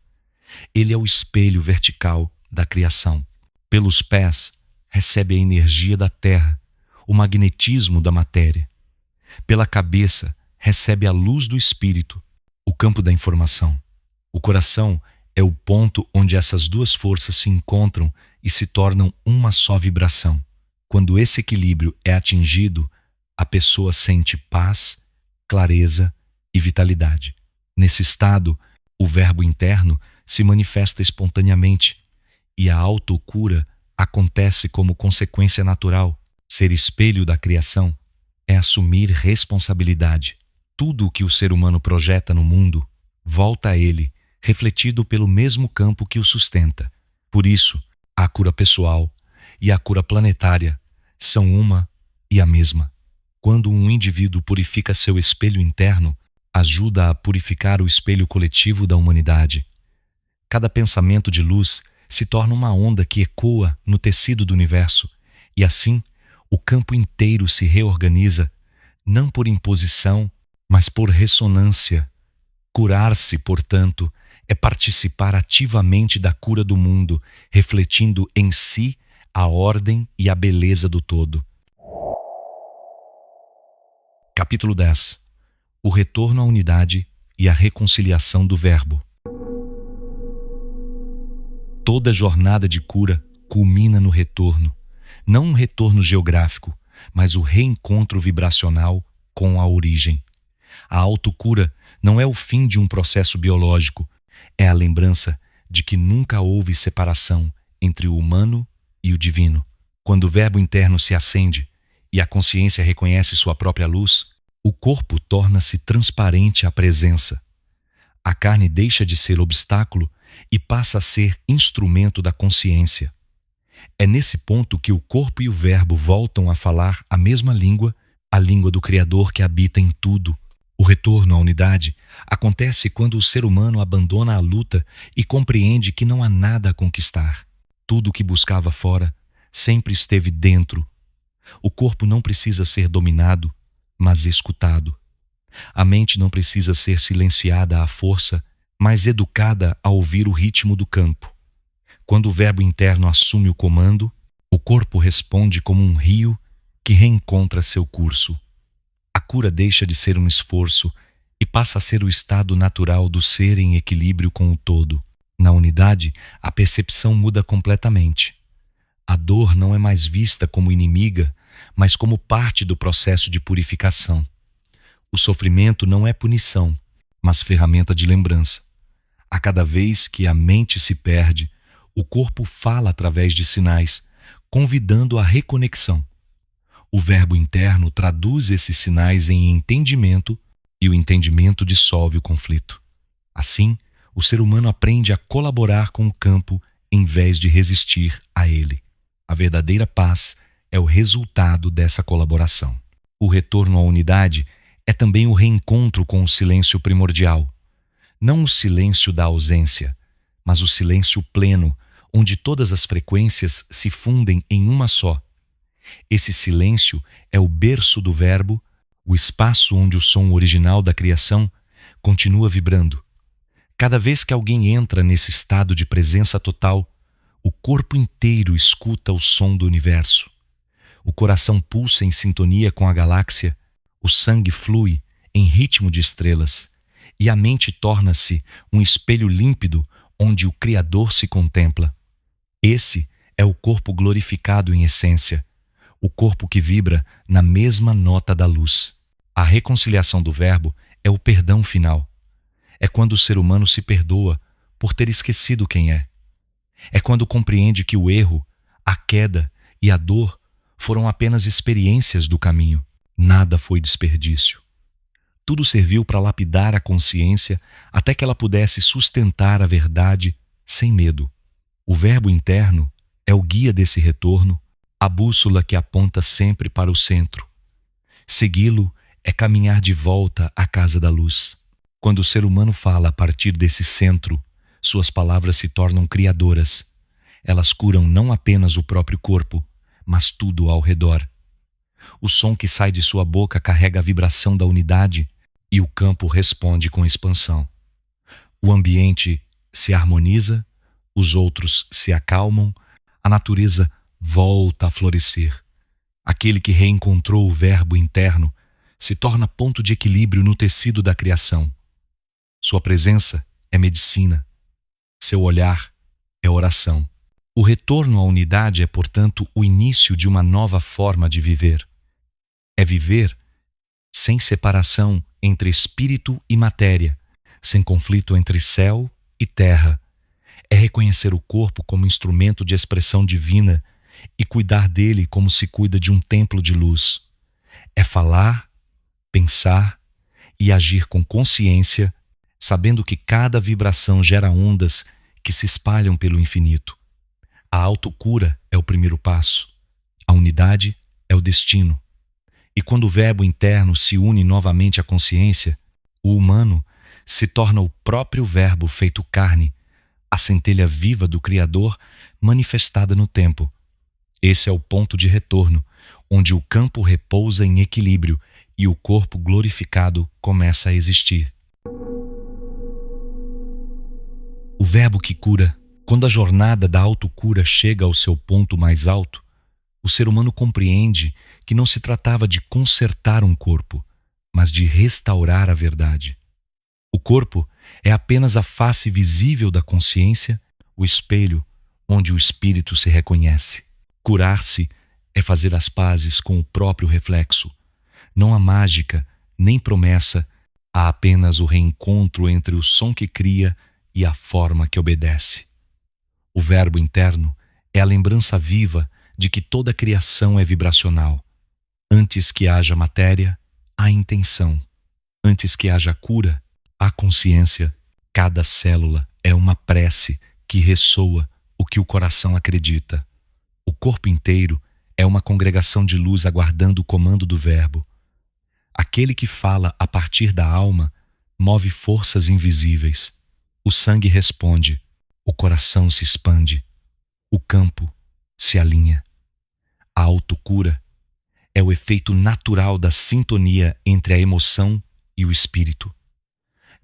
Ele é o espelho vertical da criação. Pelos pés, recebe a energia da terra, o magnetismo da matéria. Pela cabeça, recebe a luz do espírito, o campo da informação. O coração é o ponto onde essas duas forças se encontram e se tornam uma só vibração. Quando esse equilíbrio é atingido, a pessoa sente paz, clareza e vitalidade. Nesse estado, o verbo interno se manifesta espontaneamente e a autocura acontece como consequência natural. Ser espelho da criação é assumir responsabilidade. Tudo o que o ser humano projeta no mundo volta a ele, refletido pelo mesmo campo que o sustenta. Por isso, a cura pessoal e a cura planetária são uma e a mesma. Quando um indivíduo purifica seu espelho interno, ajuda a purificar o espelho coletivo da humanidade. Cada pensamento de luz se torna uma onda que ecoa no tecido do universo, e assim o campo inteiro se reorganiza, não por imposição, mas por ressonância. Curar-se, portanto, é participar ativamente da cura do mundo, refletindo em si a ordem e a beleza do todo. Capítulo 10. O retorno à unidade e a reconciliação do Verbo. Toda jornada de cura culmina no retorno, não um retorno geográfico, mas o reencontro vibracional com a origem. A autocura não é o fim de um processo biológico, é a lembrança de que nunca houve separação entre o humano e o divino. Quando o verbo interno se acende e a consciência reconhece sua própria luz, o corpo torna-se transparente à presença. A carne deixa de ser obstáculo e passa a ser instrumento da consciência. É nesse ponto que o corpo e o verbo voltam a falar a mesma língua, a língua do Criador que habita em tudo. O retorno à unidade acontece quando o ser humano abandona a luta e compreende que não há nada a conquistar. Tudo o que buscava fora sempre esteve dentro. O corpo não precisa ser dominado, mas escutado. A mente não precisa ser silenciada à força, mas educada a ouvir o ritmo do campo. Quando o verbo interno assume o comando, o corpo responde como um rio que reencontra seu curso. A cura deixa de ser um esforço e passa a ser o estado natural do ser em equilíbrio com o todo. Na unidade, a percepção muda completamente. A dor não é mais vista como inimiga, mas como parte do processo de purificação. O sofrimento não é punição, mas ferramenta de lembrança. A cada vez que a mente se perde, o corpo fala através de sinais, convidando a reconexão. O verbo interno traduz esses sinais em entendimento e o entendimento dissolve o conflito. Assim, o ser humano aprende a colaborar com o campo em vez de resistir a ele. A verdadeira paz é o resultado dessa colaboração. O retorno à unidade é também o reencontro com o silêncio primordial. Não o silêncio da ausência, mas o silêncio pleno, onde todas as frequências se fundem em uma só. Esse silêncio é o berço do Verbo, o espaço onde o som original da criação continua vibrando. Cada vez que alguém entra nesse estado de presença total, o corpo inteiro escuta o som do universo. O coração pulsa em sintonia com a galáxia, o sangue flui em ritmo de estrelas, e a mente torna-se um espelho límpido onde o Criador se contempla. Esse é o corpo glorificado em essência, o corpo que vibra na mesma nota da luz. A reconciliação do Verbo é o perdão final. É quando o ser humano se perdoa por ter esquecido quem é. É quando compreende que o erro, a queda e a dor foram apenas experiências do caminho. Nada foi desperdício. Tudo serviu para lapidar a consciência até que ela pudesse sustentar a verdade sem medo. O Verbo interno é o guia desse retorno, a bússola que aponta sempre para o centro. Segui-lo é caminhar de volta à casa da luz. Quando o ser humano fala a partir desse centro, suas palavras se tornam criadoras. Elas curam não apenas o próprio corpo, mas tudo ao redor. O som que sai de sua boca carrega a vibração da unidade e o campo responde com expansão. O ambiente se harmoniza, os outros se acalmam, a natureza volta a florescer. Aquele que reencontrou o Verbo interno se torna ponto de equilíbrio no tecido da criação. Sua presença é medicina. Seu olhar é oração. O retorno à unidade é, portanto, o início de uma nova forma de viver. É viver sem separação entre espírito e matéria, sem conflito entre céu e terra. É reconhecer o corpo como instrumento de expressão divina e cuidar dele como se cuida de um templo de luz. É falar, pensar e agir com consciência, sabendo que cada vibração gera ondas que se espalham pelo infinito. A autocura é o primeiro passo. A unidade é o destino. E quando o Verbo interno se une novamente à consciência, o humano se torna o próprio Verbo feito carne, a centelha viva do Criador manifestada no tempo. Esse é o ponto de retorno, onde o campo repousa em equilíbrio e o corpo glorificado começa a existir. O Verbo que cura. Quando a jornada da autocura chega ao seu ponto mais alto, o ser humano compreende que não se tratava de consertar um corpo, mas de restaurar a verdade. O corpo é apenas a face visível da consciência, o espelho onde o espírito se reconhece. Curar-se é fazer as pazes com o próprio reflexo. Não há mágica, nem promessa, há apenas o reencontro entre o som que cria e a forma que obedece. O Verbo interno é a lembrança viva de que toda criação é vibracional. Antes que haja matéria, há intenção. Antes que haja cura, há consciência. Cada célula é uma prece que ressoa o que o coração acredita. O corpo inteiro é uma congregação de luz aguardando o comando do Verbo. Aquele que fala a partir da alma move forças invisíveis. O sangue responde, o coração se expande, o campo se alinha. A autocura é o efeito natural da sintonia entre a emoção e o espírito.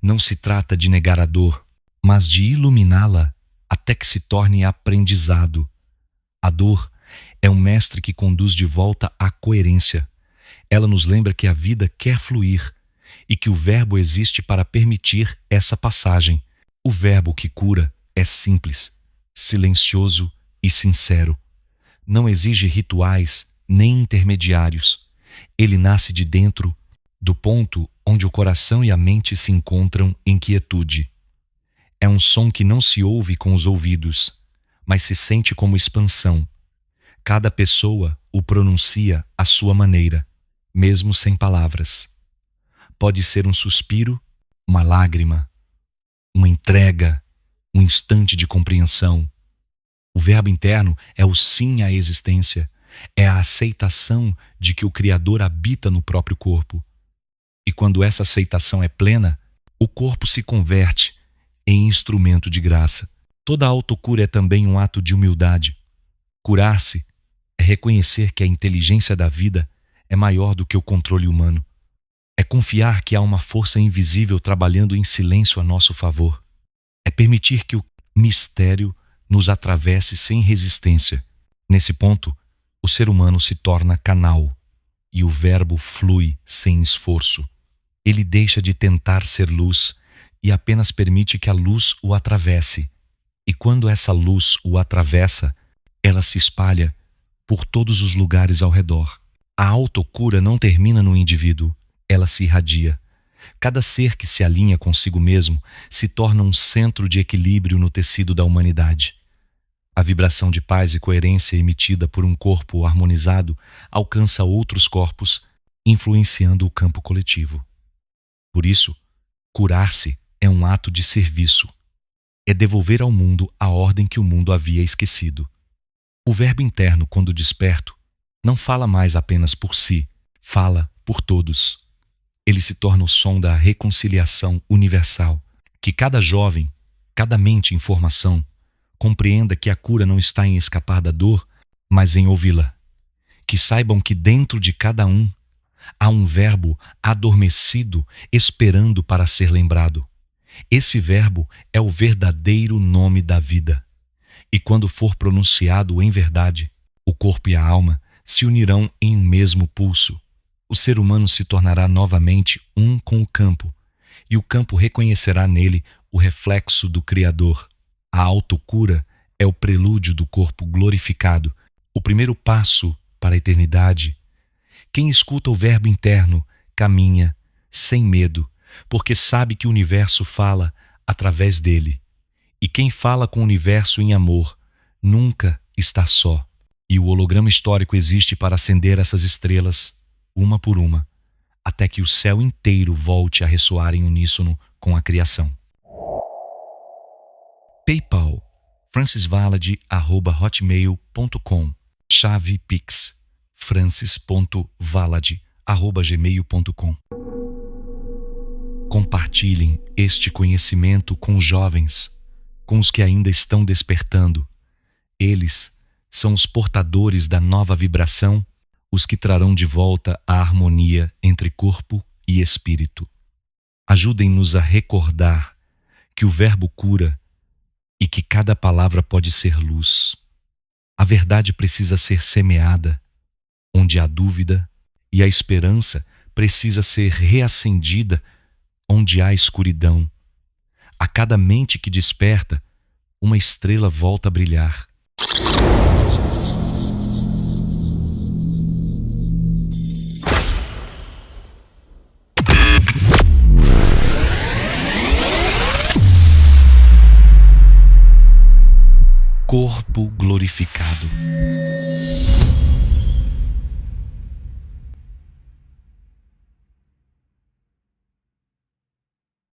Não se trata de negar a dor, mas de iluminá-la até que se torne aprendizado. A dor é um mestre que conduz de volta à coerência. Ela nos lembra que a vida quer fluir e que o Verbo existe para permitir essa passagem. O Verbo que cura é simples, silencioso e sincero. Não exige rituais nem intermediários. Ele nasce de dentro, do ponto onde o coração e a mente se encontram em quietude. É um som que não se ouve com os ouvidos, mas se sente como expansão. Cada pessoa o pronuncia à sua maneira, mesmo sem palavras. pode ser um suspiro, uma lágrima, uma entrega, um instante de compreensão. O verbo interno é o sim à existência, é a aceitação de que o Criador habita no próprio corpo. E quando essa aceitação é plena, o corpo se converte em instrumento de graça. Toda autocura é também um ato de humildade. Curar-se é reconhecer que a inteligência da vida é maior do que o controle humano. É confiar que há uma força invisível trabalhando em silêncio a nosso favor. É permitir que o mistério nos atravesse sem resistência. Nesse ponto, o ser humano se torna canal e o verbo flui sem esforço. Ele deixa de tentar ser luz e apenas permite que a luz o atravesse. E quando essa luz o atravessa, ela se espalha por todos os lugares ao redor. A autocura não termina no indivíduo, ela se irradia. Cada ser que se alinha consigo mesmo se torna um centro de equilíbrio no tecido da humanidade. A vibração de paz e coerência emitida por um corpo harmonizado alcança outros corpos, influenciando o campo coletivo. Por isso, curar-se é um ato de serviço. É devolver ao mundo a ordem que o mundo havia esquecido. O verbo interno, quando desperto, não fala mais apenas por si, fala por todos. Ele se torna o som da reconciliação universal, que cada jovem, cada mente em formação, compreenda que a cura não está em escapar da dor, mas em ouvi-la. Que saibam que dentro de cada um há um verbo adormecido esperando para ser lembrado. Esse verbo é o verdadeiro nome da vida. E quando for pronunciado em verdade, o corpo e a alma se unirão em um mesmo pulso. O ser humano se tornará novamente um com o campo, e o campo reconhecerá nele o reflexo do Criador. A autocura é o prelúdio do corpo glorificado, o primeiro passo para a eternidade. Quem escuta o verbo interno caminha sem medo, porque sabe que o universo fala através dele. E quem fala com o universo em amor nunca está só. E o holograma histórico existe para acender essas estrelas, uma por uma, até que o céu inteiro volte a ressoar em uníssono com a criação. PayPal, francisvalade@hotmail.com. Chave Pix, francis.valade@gmail.com. Compartilhem este conhecimento com os jovens, com os que ainda estão despertando. Eles são os portadores da nova vibração, os que trarão de volta a harmonia entre corpo e espírito. Ajudem-nos a recordar que o verbo cura e que cada palavra pode ser luz. A verdade precisa ser semeada onde há dúvida e a esperança precisa ser reacendida onde há escuridão. A cada mente que desperta, uma estrela volta a brilhar. Corpo glorificado.